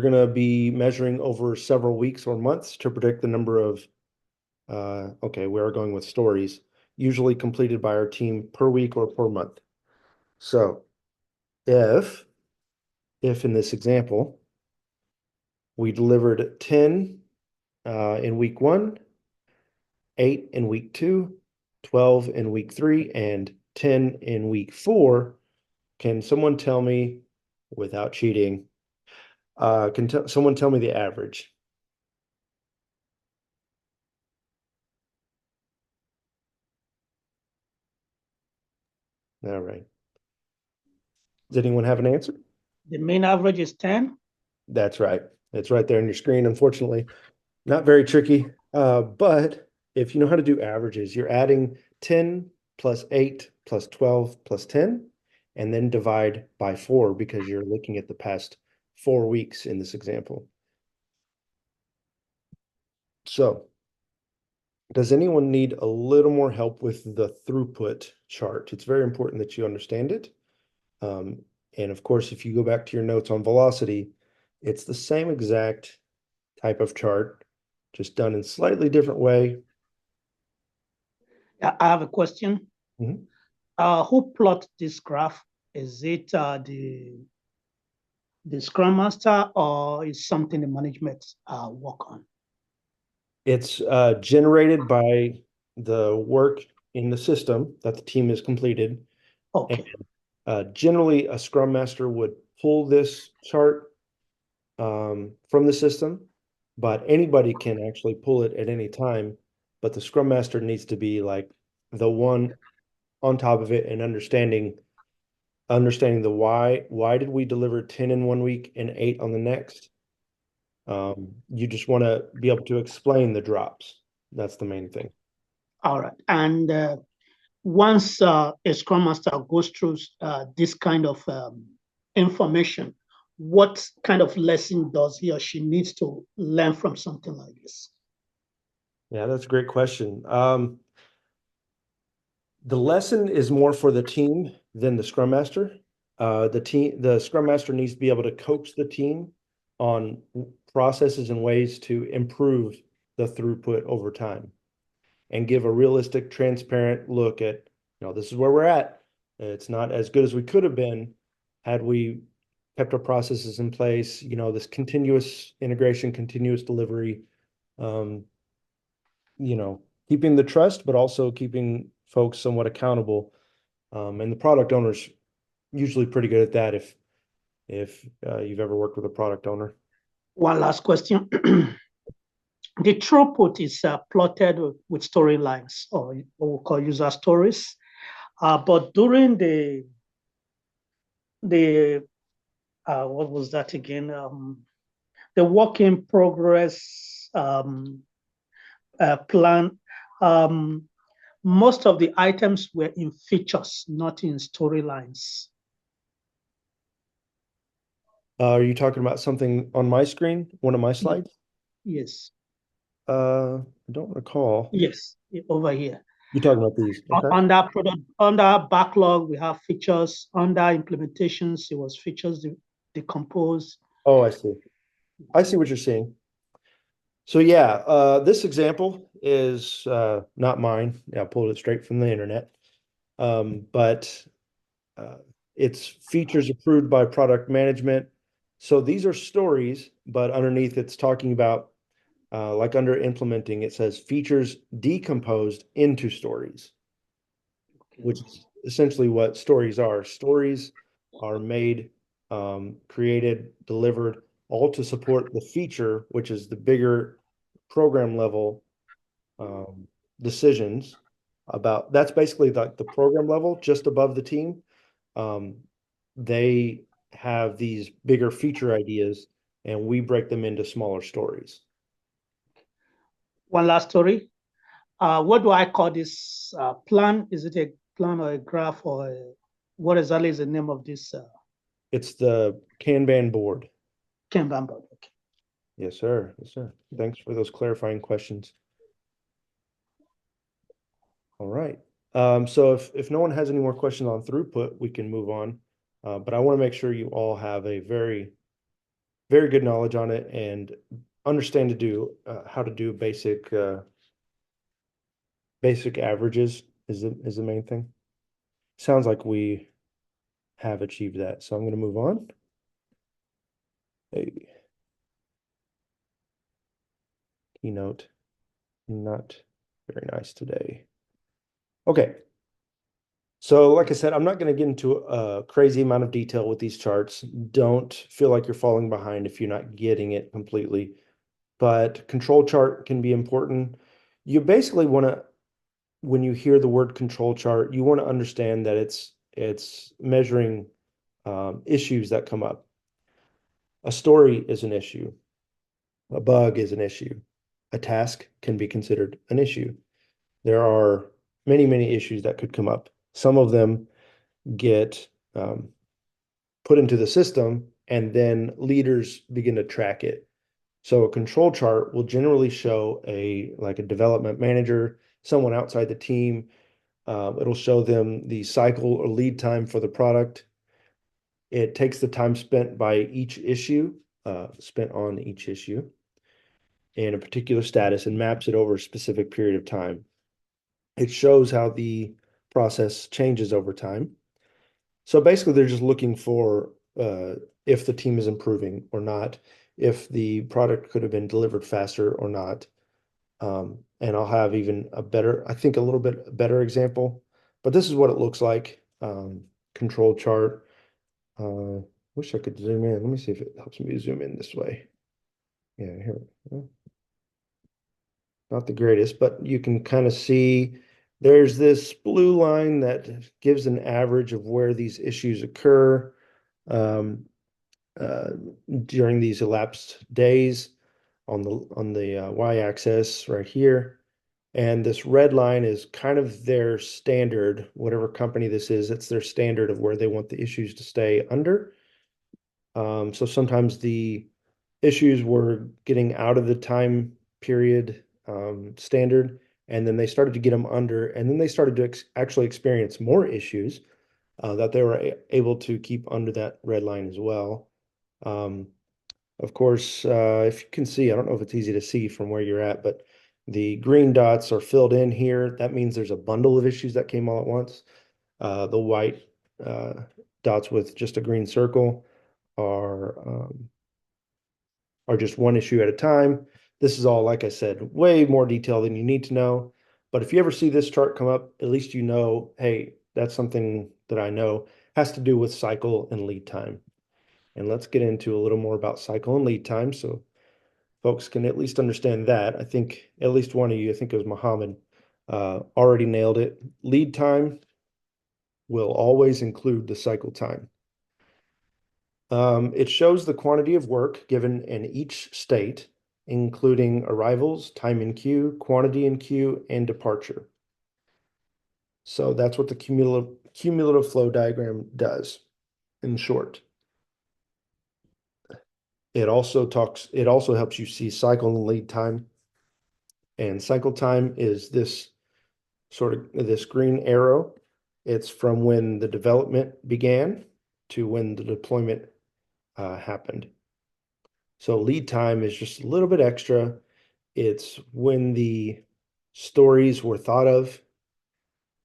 going to be measuring over several weeks or months to predict the number of, okay, we are going with stories, usually completed by our team per week or per month. So if in this example, we delivered 10 in week 1, 8 in week 2, 12 in week 3, and 10 in week 4, can someone tell me, without cheating, can someone tell me the average? All right. Does anyone have an answer? The main average is 10. That's right. It's right there on your screen, unfortunately. Not very tricky, but if you know how to do averages, you're adding 10 plus 8 plus 12 plus 10, and then divide by 4 because you're looking at the past 4 weeks in this example. So, does anyone need a little more help with the throughput chart? It's very important that you understand it. And of course, if you go back to your notes on velocity, it's the same exact type of chart, just done in slightly different way. I have a question. Mhm. Who plot this graph? Is it the Scrum Master or is something the management work on? It's generated by the work in the system that the team has completed. Okay. And generally, a Scrum Master would pull this chart from the system, but anybody can actually pull it at any time. But the Scrum Master needs to be like the one on top of it and understanding the why. Why did we deliver 10 in one week and 8 on the next? You just want to be able to explain the drops. That's the main thing. All right. And once a Scrum Master goes through this kind of information, what kind of lesson does he or she needs to learn from something like this? Yeah, that's a great question. The lesson is more for the team than the Scrum Master. The Scrum Master needs to be able to coach the team on processes and ways to improve the throughput over time and give a realistic, transparent look at, this is where we're at. It's not as good as we could have been had we kept our processes in place, this continuous integration, continuous delivery, keeping the trust, but also keeping folks somewhat accountable. And the product owner's usually pretty good at that if you've ever worked with a product owner. One last question. The throughput is plotted with storylines, or what we call user stories. But during the what was that again? The work in progress plan. Most of the items were in features, not in storylines. Are you talking about something on my screen, one of my slides? Yes. I don't recall. Yes, over here. You're talking about these. Okay. Under backlog, we have features. Under implementations, it was features decomposed. Oh, I see. I see what you're seeing. So yeah, this example is not mine. Yeah, I pulled it straight from the internet. But it's features approved by product management. So these are stories, but underneath it's talking about, like under implementing, it says features decomposed into stories, which is essentially what stories are. Stories are made, created, delivered, all to support the feature, which is the bigger program level decisions about. That's basically the program level just above the team. They have these bigger feature ideas, and we break them into smaller stories. One last story. What do I call this plan? Is it a plan or a graph, or what exactly is the name of this? It's the Kanban board. Kanban board. Okay. Yes, sir. Yes, sir. Thanks for those clarifying questions. All right. So if no one has any more questions on throughput, we can move on. But I want to make sure you all have a very, very good knowledge on it and understand how to do basic averages is the main thing. Sounds like we have achieved that. So I'm going to move on. Hey. Keynote, not very nice today. Okay. So like I said, I'm not going to get into a crazy amount of detail with these charts. Don't feel like you're falling behind if you're not getting it completely. But control chart can be important. You basically want to, when you hear the word control chart, you want to understand that it's measuring issues that come up. A story is an issue. A bug is an issue. A task can be considered an issue. There are many, many issues that could come up. Some of them get put into the system, and then leaders begin to track it. So a control chart will generally show like a development manager, someone outside the team. It'll show them the cycle or lead time for the product. It takes the time spent by each issue, spent on each issue in a particular status, and maps it over a specific period of time. It shows how the process changes over time. So basically, they're just looking for if the team is improving or not, if the product could have been delivered faster or not. And I'll have even a little bit better example. But this is what it looks like. Control chart. Wish I could zoom in. Let me see if it helps me zoom in this way. Yeah, here. Not the greatest, but you can kind of see there's this blue line that gives an average of where these issues occur during these elapsed days on the y-axis right here. And this red line is kind of their standard, whatever company this is, it's their standard of where they want the issues to stay under. So sometimes the issues were getting out of the time period standard, and then they started to get them under, and then they started to actually experience more issues that they were able to keep under that red line as well. Of course, if you can see, I don't know if it's easy to see from where you're at, but the green dots are filled in here. That means there's a bundle of issues that came all at once. The white dots with just a green circle are just one issue at a time. This is all, like I said, way more detail than you need to know. But if you ever see this chart come up, at least you know, hey, that's something that I know has to do with cycle and lead time. And let's get into a little more about cycle and lead time so folks can at least understand that. I think at least one of you, I think it was Mohammed, already nailed it. Lead time will always include the cycle time. It shows the quantity of work given in each state, including arrivals, time in queue, quantity in queue, and departure. So that's what the cumulative flow diagram does, in short. It also helps you see cycle and lead time. And cycle time is this green arrow. It's from when the development began to when the deployment happened. So lead time is just a little bit extra. It's when the stories were thought of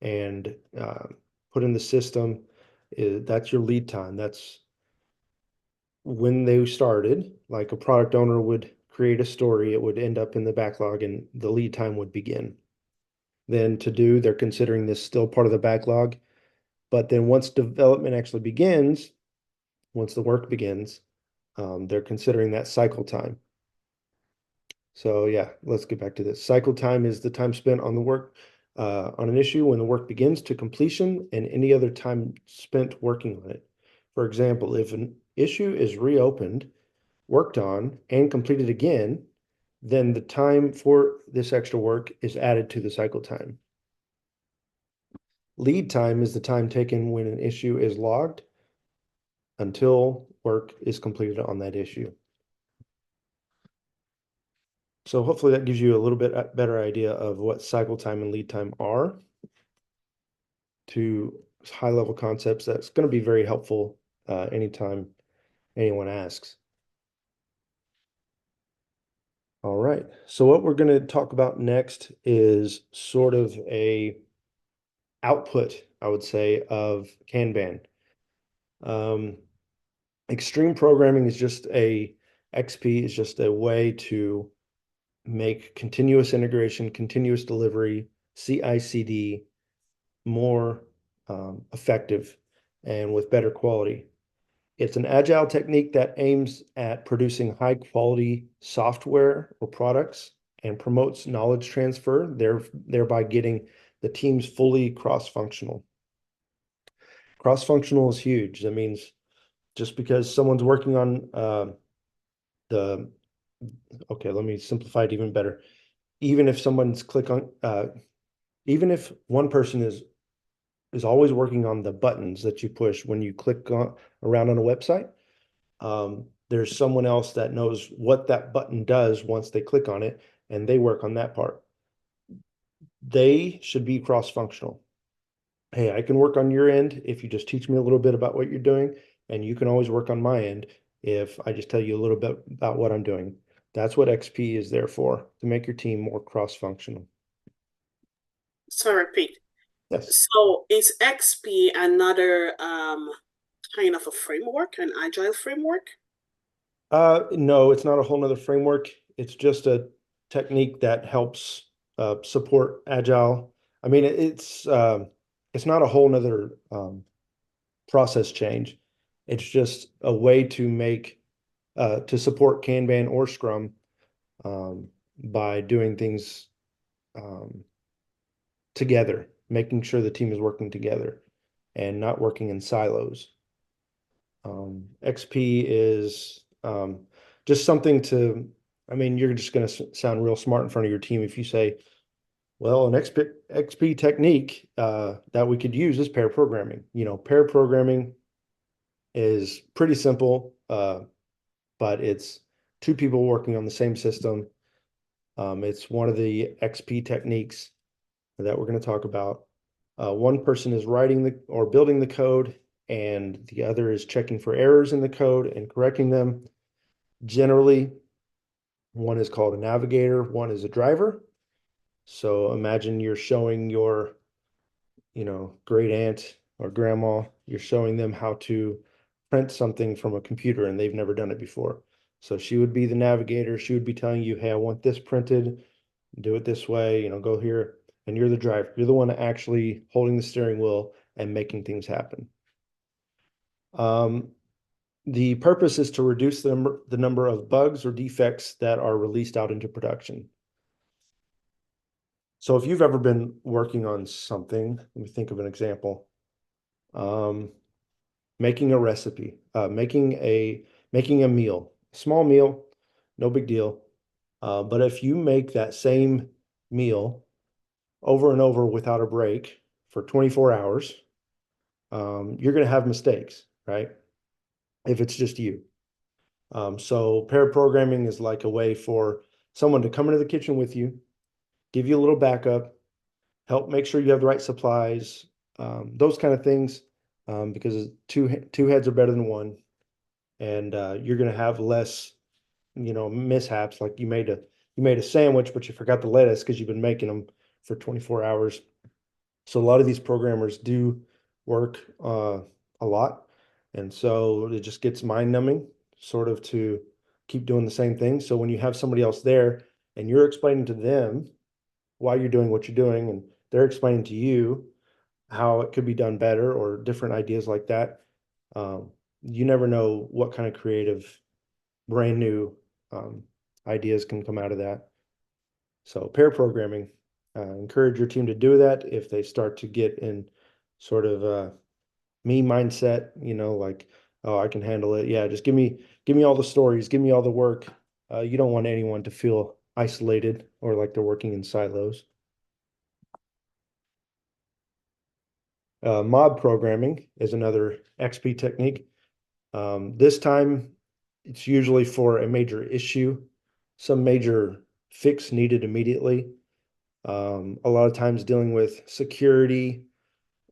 and put in the system. That's your lead time. That's when they started. Like a product owner would create a story, it would end up in the backlog and the lead time would begin. Then they're considering this still part of the backlog. But then once development actually begins, once the work begins, they're considering that cycle time. So yeah, let's get back to this. Cycle time is the time spent on the work, on an issue when the work begins to completion and any other time spent working on it. For example, if an issue is reopened, worked on, and completed again, then the time for this extra work is added to the cycle time. Lead time is the time taken when an issue is logged until work is completed on that issue. So hopefully that gives you a little bit better idea of what cycle time and lead time are. To high-level concepts, that's going to be very helpful anytime anyone asks. All right, so what we're going to talk about next is sort of a output, I would say, of Kanban. Extreme programming is XP is just a way to make continuous integration, continuous delivery, CI/CD more effective and with better quality. It's an agile technique that aims at producing high quality software or products and promotes knowledge transfer, thereby getting the teams fully cross-functional. Cross-functional is huge. That means just because someone's working on okay, let me simplify it even better. Even if even if one person is always working on the buttons that you push when you click around on a website, there's someone else that knows what that button does once they click on it, and they work on that part. They should be cross-functional. Hey, I can work on your end if you just teach me a little bit about what you're doing, and you can always work on my end if I just tell you a little bit about what I'm doing. That's what XP is there for, to make your team more cross-functional. Sorry, Pete. Yes. So is XP another kind of a framework, an agile framework? No, it's not a whole nother framework. It's just a technique that helps support agile. I mean, it's not a whole nother process change. It's just a way to make to support Kanban or Scrum by doing things together, making sure the team is working together and not working in silos. XP is just something I mean, you're just going to sound real smart in front of your team if you say, well, an XP technique that we could use is pair programming. You know, pair programming is pretty simple, but it's two people working on the same system. It's one of the XP techniques that we're going to talk about. One person is writing or building the code, and the other is checking for errors in the code and correcting them. Generally, one is called a navigator, one is a driver. So imagine you're showing your, great aunt or grandma, you're showing them how to print something from a computer and they've never done it before. So she would be the navigator. She would be telling you, hey, I want this printed, do it this way, go here. And you're the driver. You're the one actually holding the steering wheel and making things happen. The purpose is to reduce the number of bugs or defects that are released out into production. So if you've ever been working on something, let me think of an example. Making a recipe, making a meal, small meal, no big deal. But if you make that same meal over and over without a break for 24 hours, you're going to have mistakes, right? If it's just you. So pair programming is like a way for someone to come into the kitchen with you, give you a little backup, help make sure you have the right supplies, those kind of things, because two heads are better than one, and you're going to have less, mishaps. Like you made a sandwich, but you forgot the lettuce because you've been making them for 24 hours. So a lot of these programmers do work a lot, and so it just gets mind numbing, sort of, to keep doing the same thing. So when you have somebody else there and you're explaining to them why you're doing what you're doing, and they're explaining to you how it could be done better or different ideas like that, you never know what kind of creative, brand new ideas can come out of that. So pair programming, encourage your team to do that if they start to get in sort of me mindset, like, oh, I can handle it. Yeah, just give me all the stories, give me all the work. You don't want anyone to feel isolated or like they're working in silos. Mob programming is another XP technique. This time, it's usually for a major issue, some major fix needed immediately. A lot of times dealing with security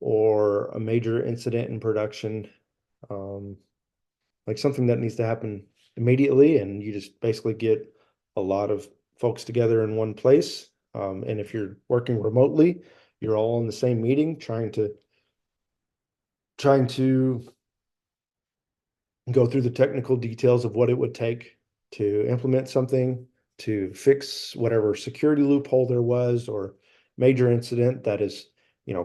or a major incident in production, like something that needs to happen immediately, and you just basically get a lot of folks together in one place. And if you're working remotely, you're all in the same meeting trying to go through the technical details of what it would take to implement something, to fix whatever security loophole there was or major incident that is,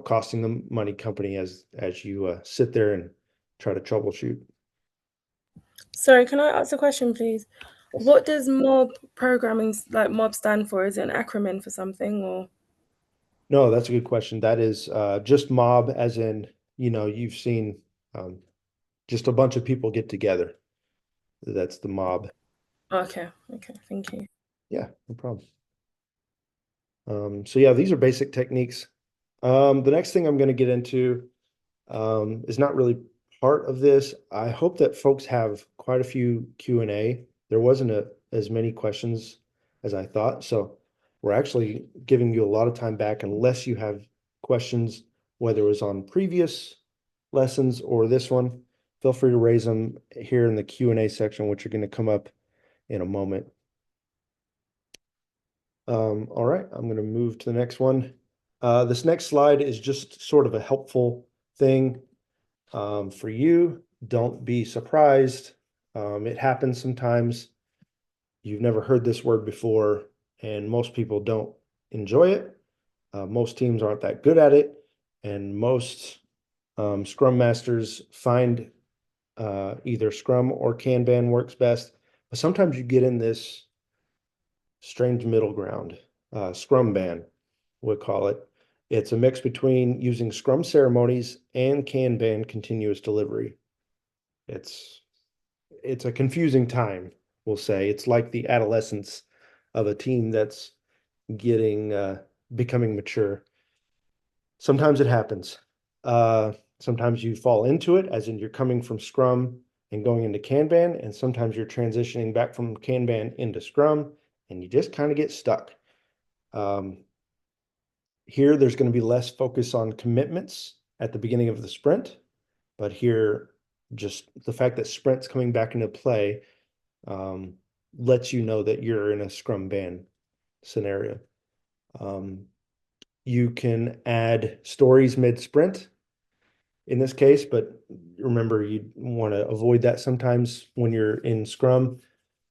costing the money company as you sit there and try to troubleshoot. Sorry, can I ask a question, please? Yes. What does mob programming, like mob, stand for? Is it an acronym for something, or? No, that's a good question. That is just mob, as in, you've seen just a bunch of people get together. That's the mob. Okay, thank you. Yeah, no problem. So yeah, these are basic techniques. The next thing I'm going to get into is not really part of this. I hope that folks have quite a few Q&A. There wasn't as many questions as I thought, so we're actually giving you a lot of time back unless you have questions, whether it was on previous lessons or this one. Feel free to raise them here in the Q&A section, which are going to come up in a moment. All right, I'm going to move to the next one. This next slide is just sort of a helpful thing for you. Don't be surprised. It happens sometimes. You've never heard this word before, and most people don't enjoy it. Most teams aren't that good at it, and most Scrum Masters find either Scrum or Kanban works best. But sometimes you get in this strange middle ground. Scrum ban, we'll call it. It's a mix between using Scrum ceremonies and Kanban continuous delivery. It's a confusing time, we'll say. It's like the adolescence of a team that's becoming mature. Sometimes it happens. Sometimes you fall into it, as in you're coming from Scrum and going into Kanban, and sometimes you're transitioning back from Kanban into Scrum, and you just kind of get stuck. Here, there's going to be less focus on commitments at the beginning of the sprint, but here, just the fact that sprint's coming back into play lets you know that you're in a Scrum ban scenario. You can add stories mid-sprint in this case, but remember, you want to avoid that sometimes when you're in Scrum.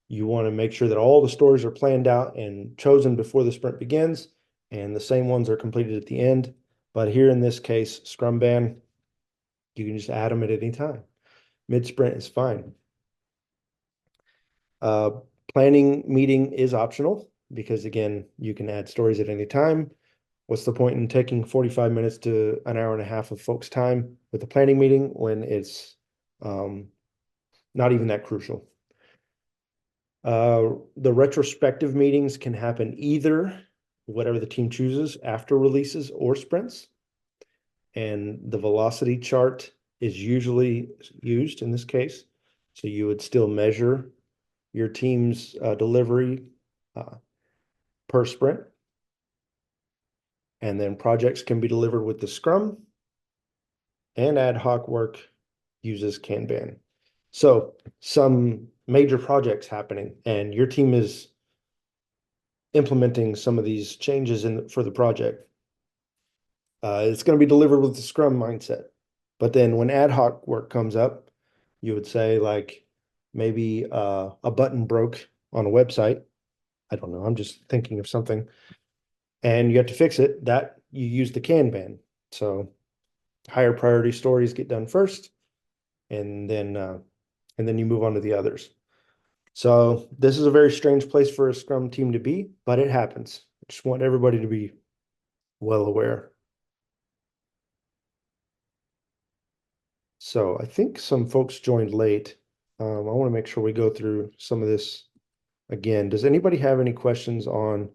You want to make sure that all the stories are planned out and chosen before the sprint begins, and the same ones are completed at the end. But here in this case, Scrum ban, you can just add them at any time. Mid-sprint is fine. Planning meeting is optional because, again, you can add stories at any time. What's the point in taking 45 minutes to an hour and a half of folks' time with a planning meeting when it's not even that crucial? The retrospective meetings can happen either, whatever the team chooses, after releases or sprints. And the velocity chart is usually used in this case. So you would still measure your team's delivery per sprint. And then projects can be delivered with the Scrum, and ad hoc work uses Kanban. So some major projects happening, and your team is implementing some of these changes for the project. It's going to be delivered with the Scrum mindset. But then when ad hoc work comes up, you would say like maybe a button broke on a website. I don't know. I'm just thinking of something. And you have to fix it. That you use the Kanban. So higher priority stories get done first, and then you move on to the others. So this is a very strange place for a Scrum team to be, but it happens. I just want everybody to be well aware. So I think some folks joined late. I want to make sure we go through some of this again. Does anybody have any questions on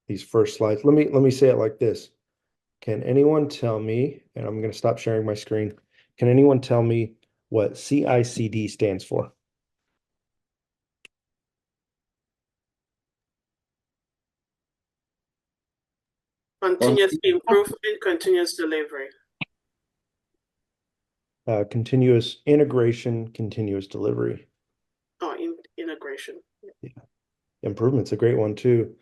these first slides? Let me say it like this. Can anyone tell me, and I'm going to stop sharing my screen. Can anyone tell me what CI/CD stands for? Continuous improvement, continuous delivery. Continuous integration, continuous delivery. Oh, integration. Yeah. Improvement's a great one too.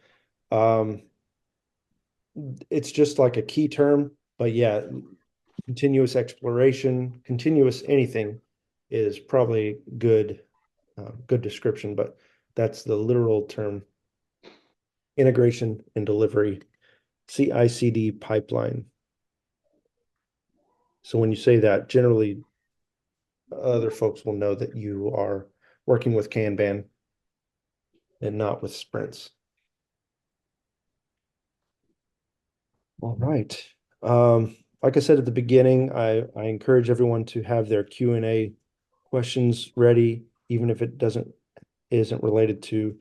It's just like a key term, but yeah, continuous exploration, continuous anything is probably good description, but that's the literal term. Integration and delivery, CI/CD pipeline. So when you say that, generally other folks will know that you are working with Kanban and not with sprints. All right. Like I said at the beginning, I encourage everyone to have their Q&A questions ready, even if it isn't related to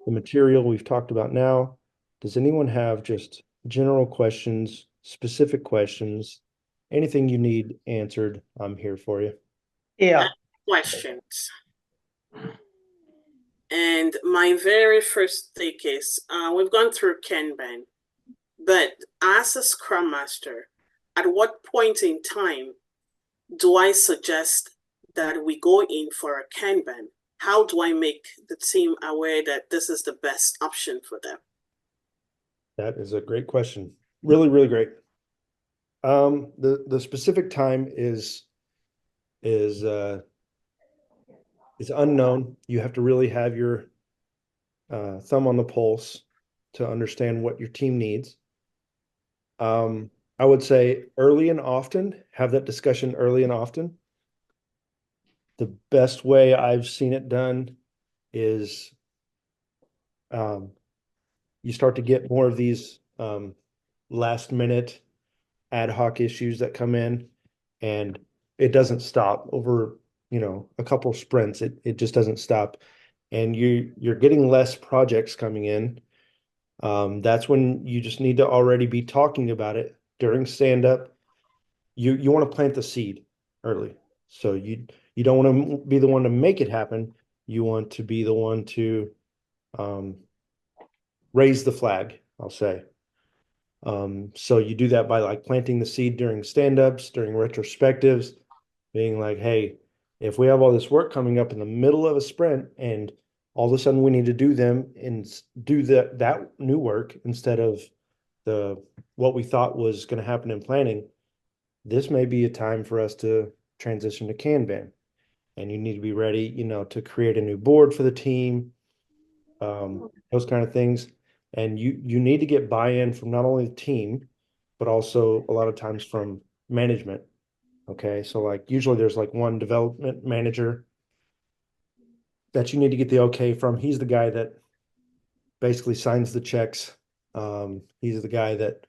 the material we've talked about now. Does anyone have just general questions, specific questions, anything you need answered? I'm here for you. Yeah. Questions. And my very first take is, we've gone through Kanban, but as a Scrum Master, at what point in time do I suggest that we go in for a Kanban? How do I make the team aware that this is the best option for them? That is a great question. Really, really great. The specific time is unknown. You have to really have your thumb on the pulse to understand what your team needs. I would say early and often, have that discussion early and often. The best way I've seen it done is you start to get more of these last minute ad hoc issues that come in, and it doesn't stop over, a couple sprints. It just doesn't stop. And you're getting less projects coming in. That's when you just need to already be talking about it during stand up. You want to plant the seed early. So you don't want to be the one to make it happen. You want to be the one to raise the flag, I'll say. So you do that by like planting the seed during stand-ups, during retrospectives, being like, hey, if we have all this work coming up in the middle of a sprint and all of a sudden we need to do them and do that new work instead of what we thought was going to happen in planning, this may be a time for us to transition to Kanban. And you need to be ready, to create a new board for the team, those kind of things. And you need to get buy-in from not only the team, but also a lot of times from management. Okay. So like usually there's like one development manager that you need to get the okay from. He's the guy that basically signs the checks. He's the guy that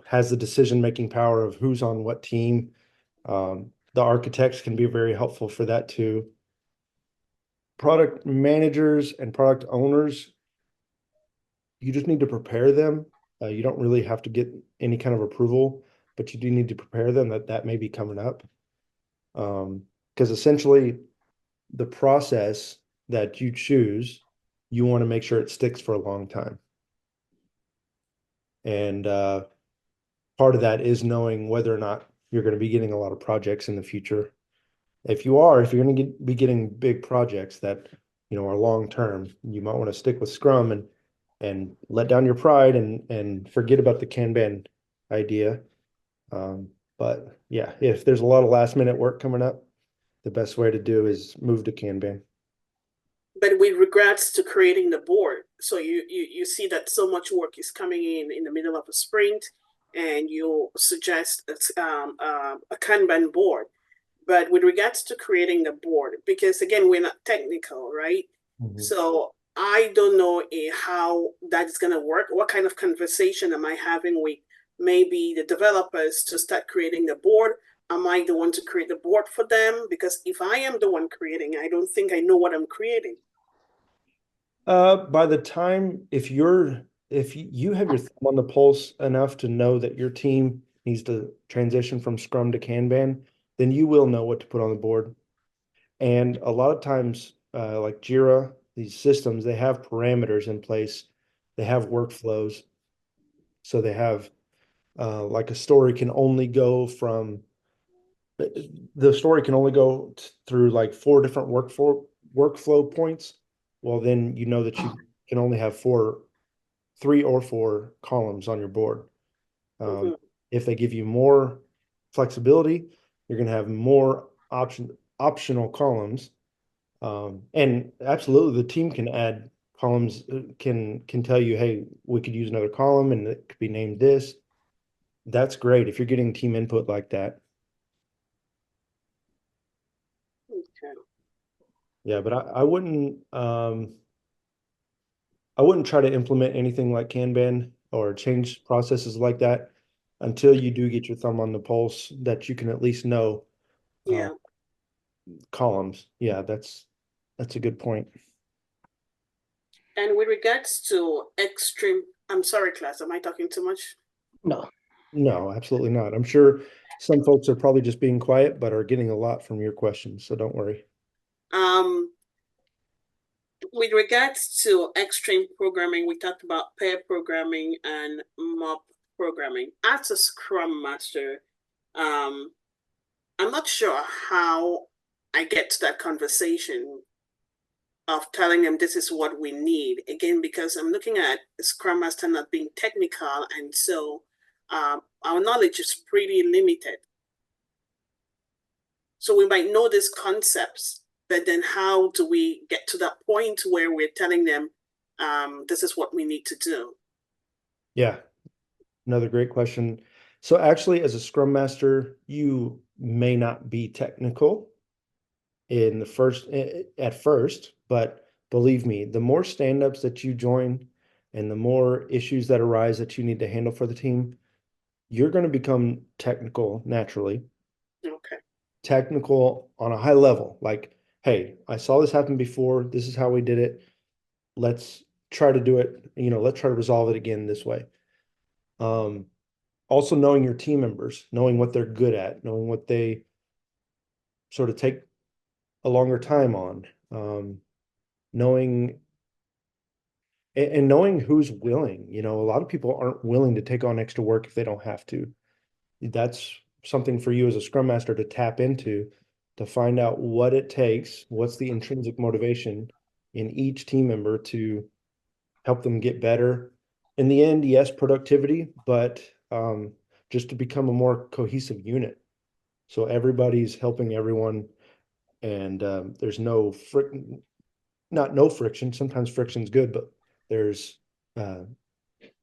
has the decision-making power of who's on what team. The architects can be very helpful for that too. Product managers and product owners, you just need to prepare them. You don't really have to get any kind of approval, but you do need to prepare them that may be coming up. Because essentially the process that you choose, you want to make sure it sticks for a long time. And part of that is knowing whether or not you're going to be getting a lot of projects in the future. If you're going to be getting big projects that, are long term, you might want to stick with Scrum and let down your pride and forget about the Kanban idea. But yeah, if there's a lot of last minute work coming up, the best way to do is move to Kanban. But with regards to creating the board, so you see that so much work is coming in the middle of a sprint, and you suggest a Kanban board. But with regards to creating the board, because again, we're not technical, right? Mhm. So I don't know how that's going to work. What kind of conversation am I having with maybe the developers to start creating the board? Am I the one to create the board for them? Because if I am the one creating, I don't think I know what I'm creating. By the time, if you have your thumb on the pulse enough to know that your team needs to transition from Scrum to Kanban, then you will know what to put on the board. And a lot of times, like Jira, these systems, they have parameters in place. They have workflows. So they have like a story can only go through like 4 different workflow points. Well, then you know that you can only have 3 or 4 columns on your board. Mhm. If they give you more flexibility, you're going to have more optional columns. And absolutely, the team can add columns, can tell you, hey, we could use another column and it could be named this. That's great if you're getting team input like that. Okay. Yeah, but I wouldn't try to implement anything like Kanban or change processes like that until you do get your thumb on the pulse that you can at least know Yeah. columns. Yeah, that's a good point. And with regards to I'm sorry, class, am I talking too much? No. No, absolutely not. I'm sure some folks are probably just being quiet, but are getting a lot from your questions, so don't worry. With regards to extreme programming, we talked about pair programming and mob programming. As a Scrum Master, I'm not sure how I get to that conversation of telling them this is what we need. Again, because I'm looking at Scrum Master not being technical, and so our knowledge is pretty limited. So we might know these concepts, but then how do we get to that point where we're telling them this is what we need to do? Yeah, another great question. So actually, as a Scrum Master, you may not be technical at first, but believe me, the more stand-ups that you join and the more issues that arise that you need to handle for the team, you're going to become technical naturally. Okay. Technical on a high level, like, hey, I saw this happen before. This is how we did it. Let's try to do it. Let's try to resolve it again this way. Also knowing your team members, knowing what they're good at, knowing what they sort of take a longer time on, knowing and knowing who's willing, a lot of people aren't willing to take on extra work if they don't have to. That's something for you as a Scrum Master to tap into, to find out what it takes, what's the intrinsic motivation in each team member to help them get better. In the end, yes, productivity, but just to become a more cohesive unit. So everybody's helping everyone, and there's no not no friction. Sometimes friction's good, but there's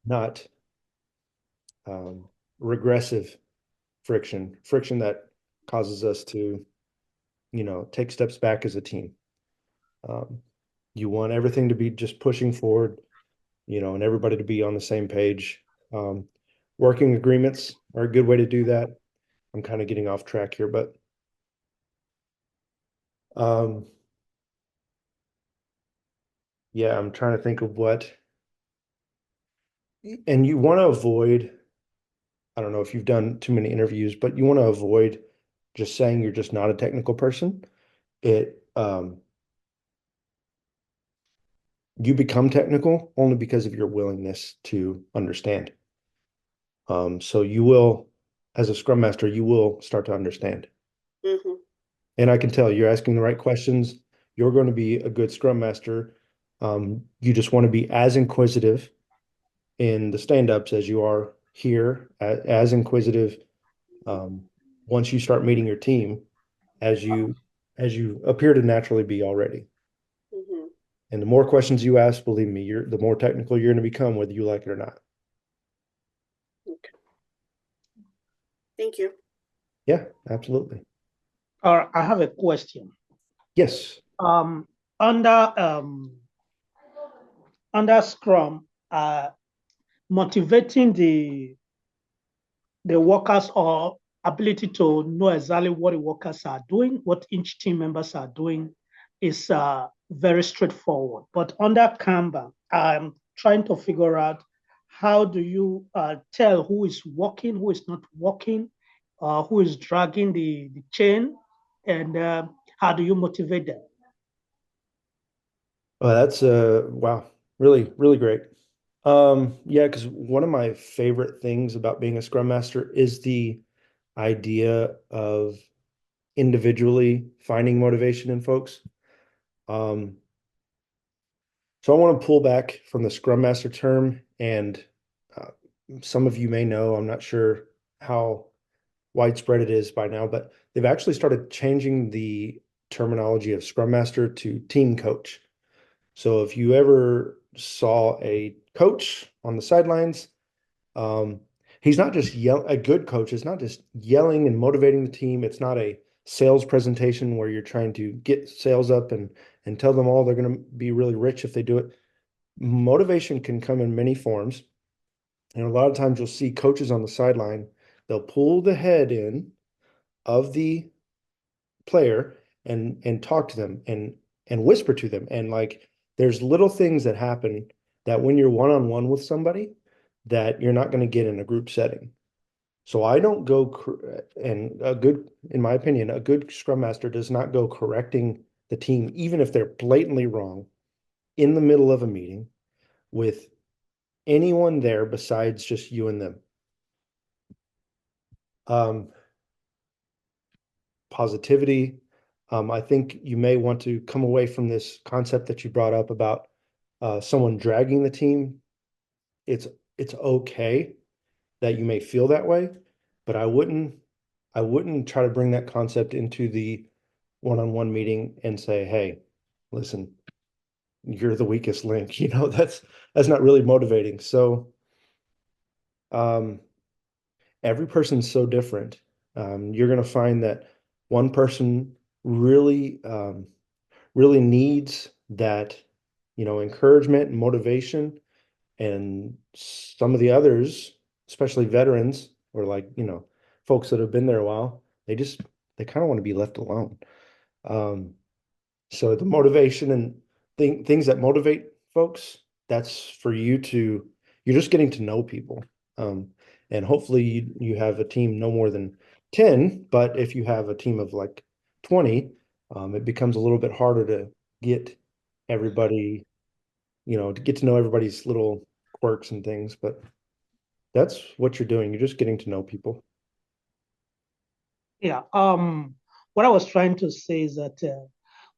not regressive friction that causes us to, take steps back as a team. You want everything to be just pushing forward, and everybody to be on the same page. Working agreements are a good way to do that. I'm kind of getting off track here, but yeah, I'm trying to think of and you want to avoid, I don't know if you've done too many interviews, but you want to avoid just saying you're just not a technical person. You become technical only because of your willingness to understand. So you will, as a Scrum Master, you will start to understand. Mm-hmm. And I can tell you're asking the right questions. You're going to be a good Scrum Master. You just want to be as inquisitive in the stand-ups as you are here, as inquisitive once you start meeting your team as you appear to naturally be already. Mm-hmm. And the more questions you ask, believe me, the more technical you're going to become, whether you like it or not. Okay. Thank you. Yeah, absolutely. I have a question. Yes. Under Scrum, motivating the workers, or ability to know exactly what the workers are doing, what each team members are doing, is very straightforward. But under Kanban, I'm trying to figure out, how do you tell who is working, who is not working, who is dragging the chain, and how do you motivate them? Oh, that's wow, really, really great. Yeah, because one of my favorite things about being a Scrum Master is the idea of individually finding motivation in folks. Um, so I want to pull back from the Scrum Master term, and uh, some of you may know, I'm not sure how widespread it is by now, but they've actually started changing the terminology of Scrum Master to team coach. So if you ever saw a coach on the sidelines, um, he's not just a good coach is not just yelling and motivating the team. It's not a sales presentation where you're trying to get sales up and tell them all they're going to be really rich if they do it. Motivation can come in many forms. And a lot of times you'll see coaches on the sideline, they'll pull the head in of the player and talk to them and whisper to them. And like there's little things that happen that when you're one-on-one with somebody that you're not going to get in a group setting. So I don't go and in my opinion, a good Scrum Master does not go correcting the team, even if they're blatantly wrong, in the middle of a meeting with anyone there besides just you and them. Positivity. I think you may want to come away from this concept that you brought up about someone dragging the team. It's okay that you may feel that way, but I wouldn't try to bring that concept into the one-on-one meeting and say, hey, listen, you're the weakest link. That's not really motivating. So every person's so different. You're going to find that one person really really needs that, encouragement and motivation. And some of the others, especially veterans or like, folks that have been there a while, they kind of want to be left alone. So the motivation and things that motivate folks, that's for you're just getting to know people. And hopefully you have a team no more than 10, but if you have a team of like 20, it becomes a little bit harder to get everybody to get to know everybody's little quirks and things, but that's what you're doing. You're just getting to know people. Yeah. What I was trying to say is that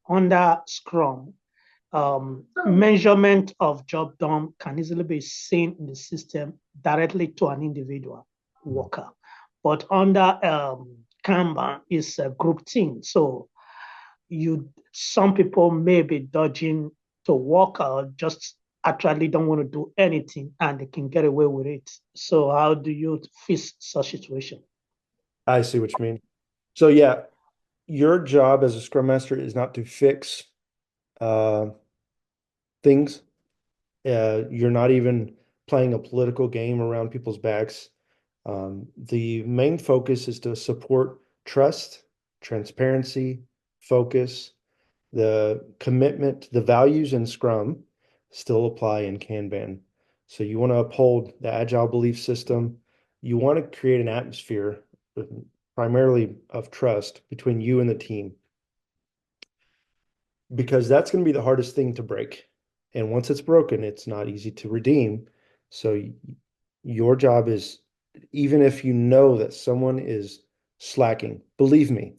under Scrum, measurement of job done can easily be seen in the system directly to an individual worker. But under Kanban, it's a group thing. So some people may be dodging to work or just actually don't want to do anything and they can get away with it. So how do you fix such situation? I see what you mean. So yeah, your job as a Scrum Master is not to fix things. You're not even playing a political game around people's backs. The main focus is to support trust, transparency, focus, the commitment, the values in Scrum still apply in Kanban. So you want to uphold the Agile belief system. You want to create an atmosphere primarily of trust between you and the team, because that's going to be the hardest thing to break. And once it's broken, it's not easy to redeem. So your job is, even if you know that someone is slacking, believe me,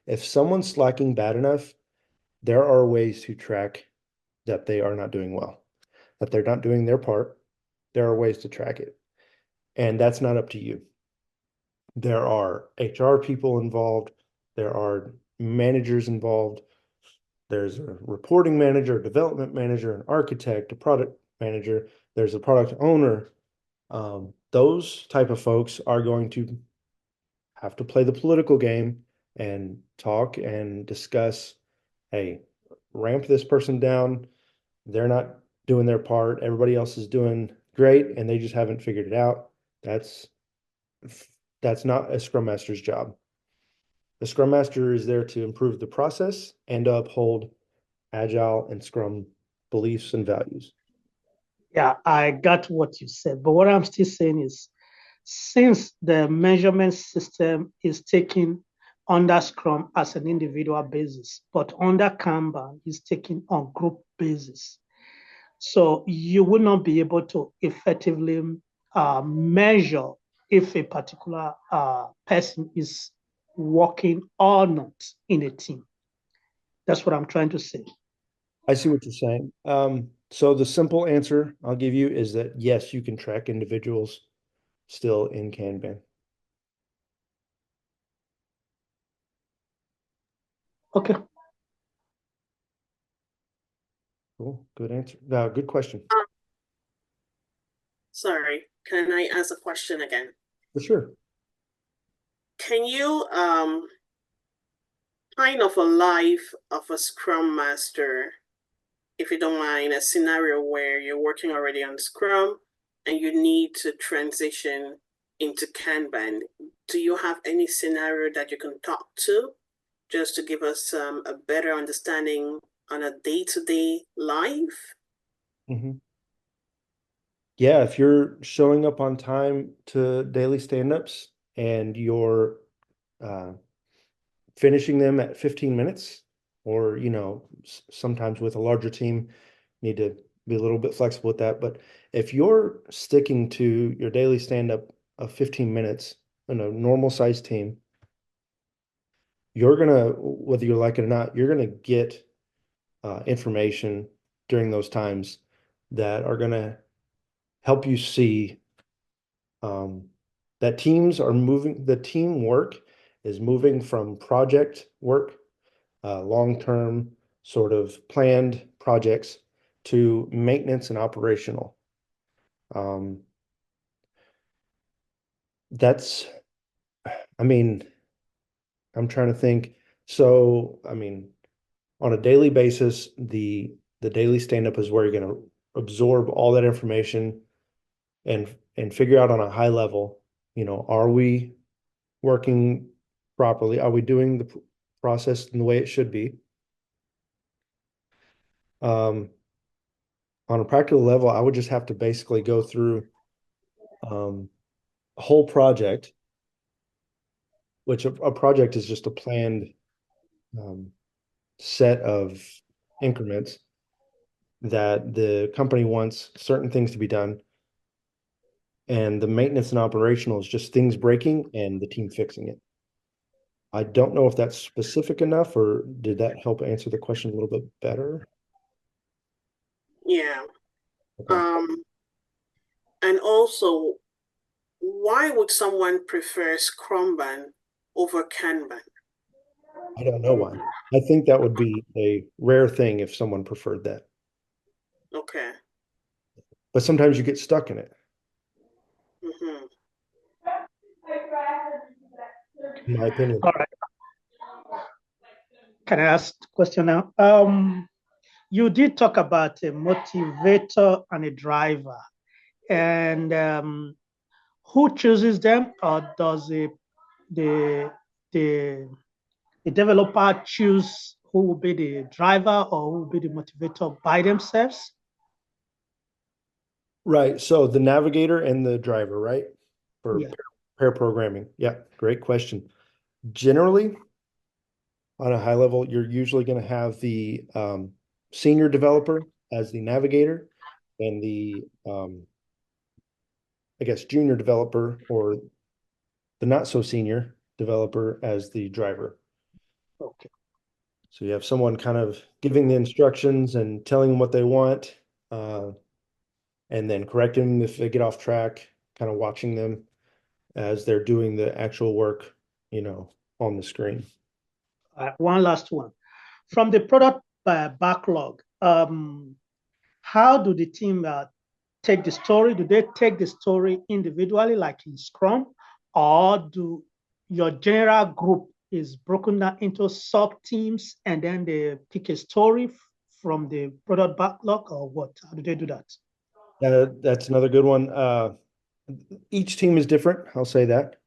if someone's slacking bad enough, there are ways to track that they are not doing well, that they're not doing their part. There are ways to track it. And that's not up to you. There are HR people involved. There are managers involved. There's a reporting manager, a development manager, an architect, a product manager. There's a product owner. Those type of folks are going to have to play the political game and talk and discuss, hey, ramp this person down. They're not doing their part. Everybody else is doing great, and they just haven't figured it out. That's not a Scrum Master's job. The Scrum Master is there to improve the process and to uphold Agile and Scrum beliefs and values. Yeah, I got what you said. But what I'm still saying is, since the measurement system is taken under Scrum as an individual basis, but under Kanban is taken on group basis. So you will not be able to effectively measure if a particular person is working or not in a team. That's what I'm trying to say. I see what you're saying. So the simple answer I'll give you is that yes, you can track individuals still in Kanban. Okay. Cool. Good answer. Good question. Sorry, can I ask a question again? For sure. Can you kind of a life of a Scrum Master, if you don't mind, a scenario where you're working already on Scrum and you need to transition into Kanban? Do you have any scenario that you can talk to just to give us a better understanding on a day-to-day life? Mhm. Yeah, if you're showing up on time to daily stand-ups and you're finishing them at 15 minutes, or sometimes with a larger team, need to be a little bit flexible with that. But if you're sticking to your daily stand-up of 15 minutes in a normal size team, you're gonna, whether you like it or not, you're gonna get information during those times that are gonna help you see that the teamwork is moving from project work, long-term sort of planned projects, to maintenance and operational. That's, I mean, I'm trying to think. So, I mean, on a daily basis, the daily stand-up is where you're going to absorb all that information and figure out on a high level, are we working properly? Are we doing the process in the way it should be? On a practical level, I would just have to basically go through a whole project, which a project is just a planned set of increments that the company wants certain things to be done. And the maintenance and operational is just things breaking and the team fixing it. I don't know if that's specific enough, or did that help answer the question a little bit better? Yeah. Okay. And also, why would someone prefer Scrumban over Kanban? I don't know why. I think that would be a rare thing if someone preferred that. Okay. But sometimes you get stuck in it, Mm-hmm. in my opinion. All right. Can I ask a question now? You did talk about a motivator and a driver, and who chooses them, or does the the the developer choose who will be the driver or who will be the motivator by themselves? Right. So the navigator and the driver, right? For Yeah. pair programming. Yeah, great question. Generally, on a high level, you're usually going to have the senior developer as the navigator and the, I guess, junior developer or the not so senior developer as the driver. Okay. So you have someone kind of giving the instructions and telling them what they want, and then correcting them if they get off track, kind of watching them as they're doing the actual work, on the screen. One last one. From the product backlog, how do the team take the story? Do they take the story individually, like in Scrum, or do your general group is broken down into sub teams and then they pick a story from the product backlog, or what? How do they do that? That's another good one. Each team is different, I'll say that.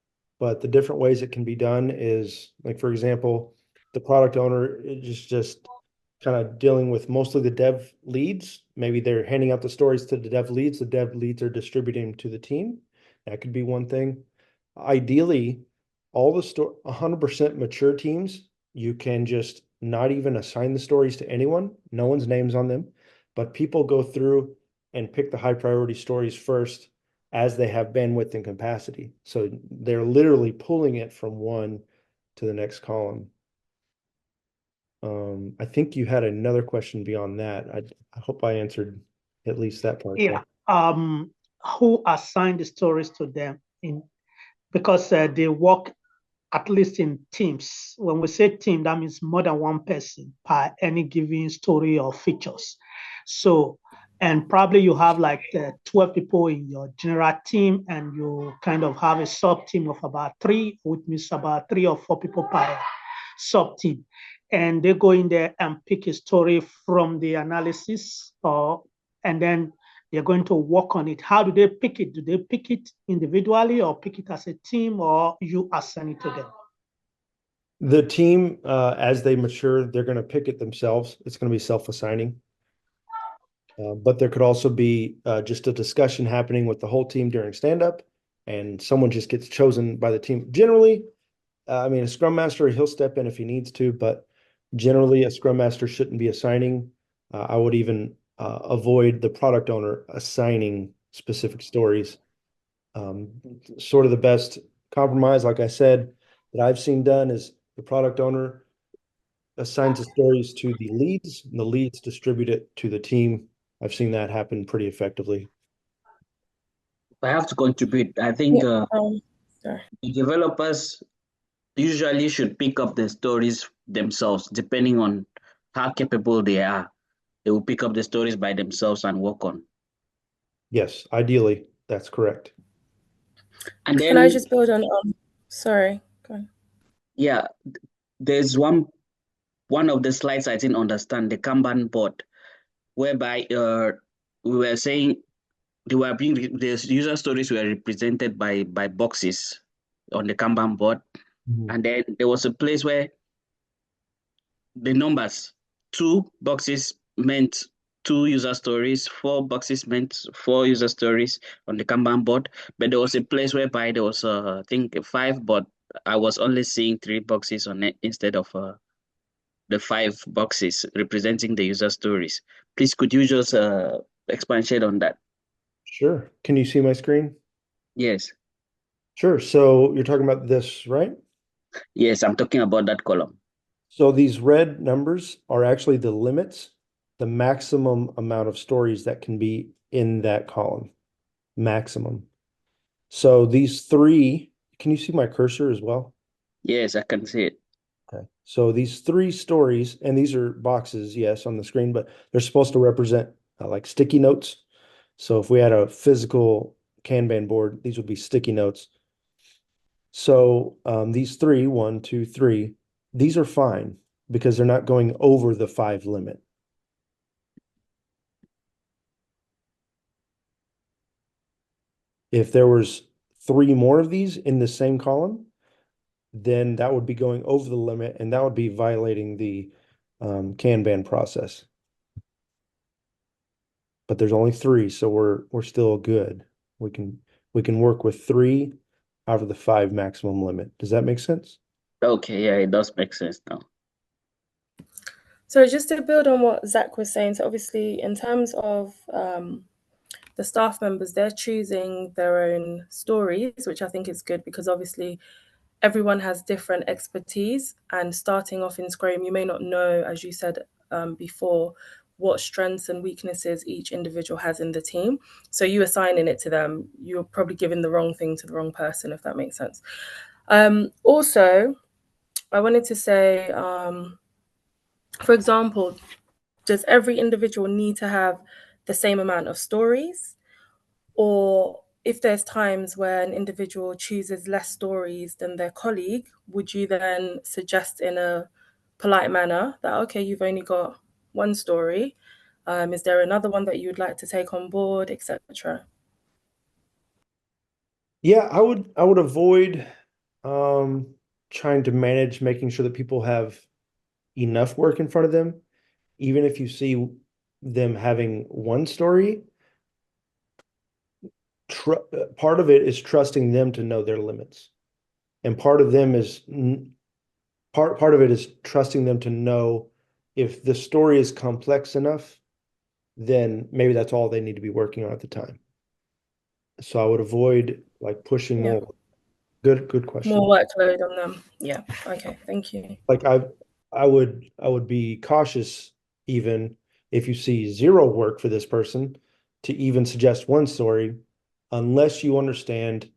But the different ways it can be done is, like, for example, the product owner is just kind of dealing with mostly the dev leads. Maybe they're handing out the stories to the dev leads. The dev leads are distributing them to the team. That could be one thing. Ideally, all the 100% mature teams, you can just not even assign the stories to anyone. No one's names on them, but people go through and pick the high priority stories first as they have bandwidth and capacity. So they're literally pulling it from one to the next column. I think you had another question beyond that. I hope I answered at least that part. Yeah. Who assigned the stories to them because they work at least in teams. When we say team, that means more than one person per any given story or features. So, and probably you have like 12 people in your general team, and you kind of have a sub team of about 3, which means about 3 or 4 people per sub team. And they go in there and pick a story from the analysis, and then they're going to work on it. How do they pick it? Do they pick it individually or pick it as a team, or you assign it to them? The team, as they mature, they're going to pick it themselves. It's going to be self-assigning. But there could also be just a discussion happening with the whole team during stand-up, and someone just gets chosen by the team. Generally, I mean, a Scrum Master, he'll step in if he needs to, but generally a Scrum Master shouldn't be assigning. I would even avoid the product owner assigning specific stories. Sort of the best compromise, like I said, that I've seen done is the product owner assigns the stories to the leads, and the leads distribute it to the team. I've seen that happen pretty effectively. I have to contribute. I think Sorry. the developers usually should pick up the stories themselves, depending on how capable they are. They will pick up the stories by themselves and work on. Yes, ideally, that's correct. And Can I then, just build on? Sorry, go on. yeah, there's one of the slides I didn't understand, the Kanban board, whereby we were saying the user stories were represented by boxes on the Kanban board. And then there was a place where the numbers, 2 boxes meant 2 user stories, 4 boxes meant 4 user stories on the Kanban board. But there was a place whereby there was, I think, 5, but I was only seeing 3 boxes on it instead of the 5 boxes representing the user stories. Please, could you just expatiate on that? Sure. Can you see my screen? Yes. Sure. So you're talking about this, right? Yes, I'm talking about that column. So these red numbers are actually the limits, the maximum amount of stories that can be in that column. Maximum. So these three, can you see my cursor as well? Yes, I can see it. Okay. So these three stories, and these are boxes, yes, on the screen, but they're supposed to represent like sticky notes. So if we had a physical Kanban board, these would be sticky notes. So these three, 1, 2, 3, these are fine because they're not going over the 5 limit. If there was 3 more of these in the same column, then that would be going over the limit and that would be violating the Kanban process. But there's only 3, so we're still good. We can work with 3 out of the 5 maximum limit. Does that make sense? Okay, yeah, it does make sense now. So just to build on what Zach was saying, so obviously in terms of the staff members, they're choosing their own stories, which I think is good because obviously everyone has different expertise. And starting off in Scrum, you may not know, as you said before, what strengths and weaknesses each individual has in the team. So you assigning it to them, you're probably giving the wrong thing to the wrong person, if that makes sense. Also, I wanted to say, for example, does every individual need to have the same amount of stories? Or if there's times where an individual chooses less stories than their colleague, would you then suggest in a polite manner that, okay, you've only got 1 story? Is there another one that you would like to take on board, etc.? Yeah, I would avoid trying to manage making sure that people have enough work in front of them. Even if you see them having 1 story, part of it is trusting them to know their limits. And part of them is part of it is trusting them to know if the story is complex enough, then maybe that's all they need to be working on at the time. So I would avoid like pushing Yeah. more. Good question. More workload on them. Yeah. Okay. Thank you. Like I would be cautious even if you see 0 work for this person to even suggest 1 story unless you understand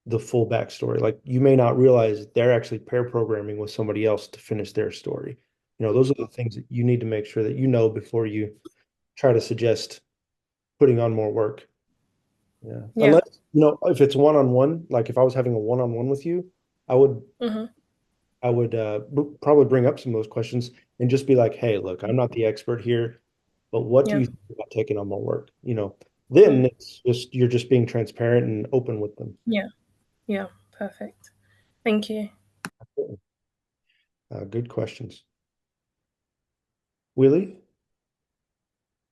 the full backstory. Like you may not realize they're actually pair programming with somebody else to finish their story. Those are the things that you need to make sure that you know before you try to suggest putting on more work. Yeah. Yeah. Unless, if it's one-on-one, like if I was having a one-on-one with you, I would Hmm. probably bring up some of those questions and just be like, hey, look, I'm not the expert here, but what do Yeah. you think about taking on more work? Then it's just you're just being transparent and open with them. Yeah. Yeah. Perfect. Thank you. Good questions. Willie,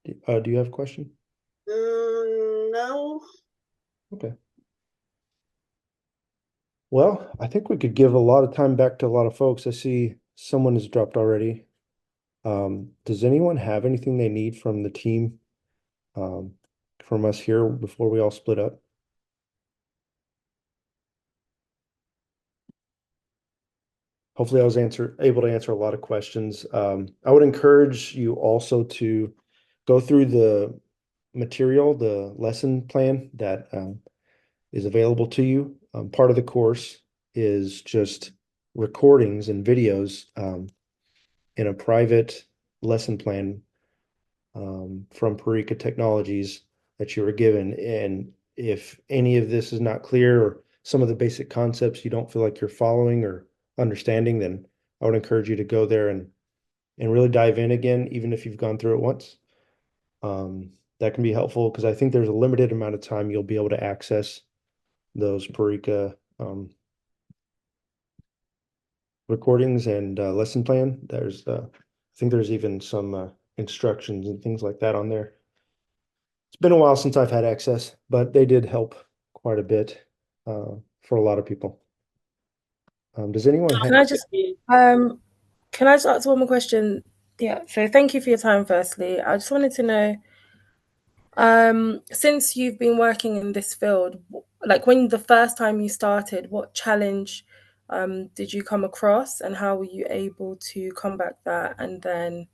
do you have a question? No. Okay. Well, I think we could give a lot of time back to a lot of folks. I see someone has dropped already. Does anyone have anything they need from the team, from us here before we all split up? Hopefully I was able to answer a lot of questions. I would encourage you also to go through the material, the lesson plan that is available to you. Part of the course is just recordings and videos in a private lesson plan from Parika Technologies that you were given. And if any of this is not clear or some of the basic concepts you don't feel like you're following or understanding, then I would encourage you to go there and really dive in again, even if you've gone through it once. That can be helpful because I think there's a limited amount of time you'll be able to access those Parika recordings and lesson plan. I think there's even some instructions and things like that on there. It's been a while since I've had access, but they did help quite a bit for a lot of people. Does anyone have? Can I just Can I just ask one more question? Yeah, so thank you for your time, firstly. I just wanted to know, since you've been working in this field, like when the first time you started, what challenge did you come across and how were you able to combat that? And then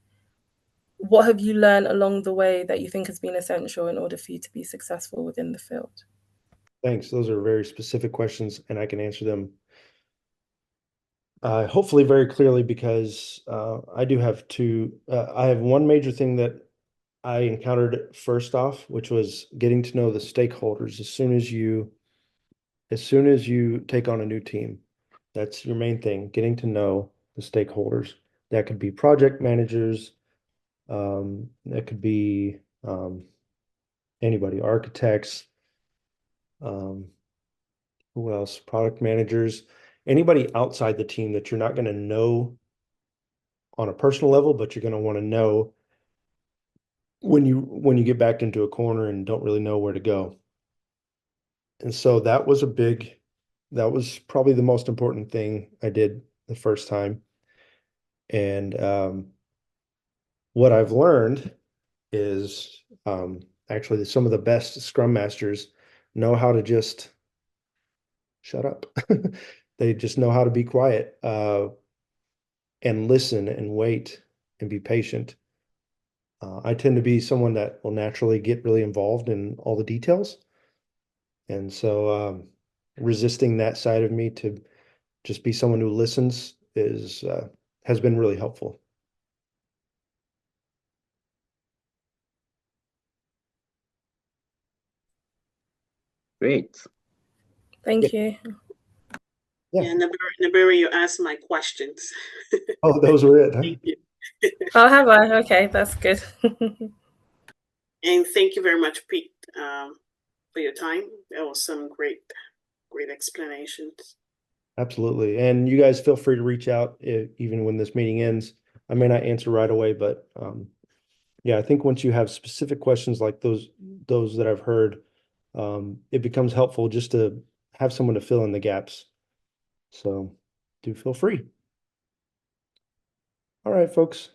what have you learned along the way that you think has been essential in order for you to be successful within the field? Thanks. Those are very specific questions, and I can answer them hopefully very clearly because I do have two. I have one major thing that I encountered first off, which was getting to know the stakeholders as soon as you take on a new team. That's your main thing, getting to know the stakeholders. That could be project managers, that could be anybody, architects, who else? Product managers, anybody outside the team that you're not going to know on a personal level, but you're going to want to know when you get backed into a corner and don't really know where to go. And so that was probably the most important thing I did the first time. And what I've learned is actually some of the best Scrum Masters know how to just shut up. They just know how to be quiet and listen and wait and be patient. I tend to be someone that will naturally get really involved in all the details. And so resisting that side of me to just be someone who listens has been really helpful. Great. Thank you. Yeah. Yeah, Nabiri, you asked my questions. Oh, those were it, huh? Thank you. Oh, have I? Okay, that's good. And thank you very much, Pete, for your time. That was some great explanations. Absolutely. And you guys feel free to reach out even when this meeting ends. I may not answer right away, but yeah, I think once you have specific questions like those that I've heard, it becomes helpful just to have someone to fill in the gaps. So do feel free. All right, folks.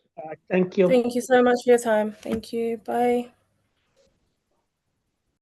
Thank you. Thank you so much for your time. Thank you. Bye.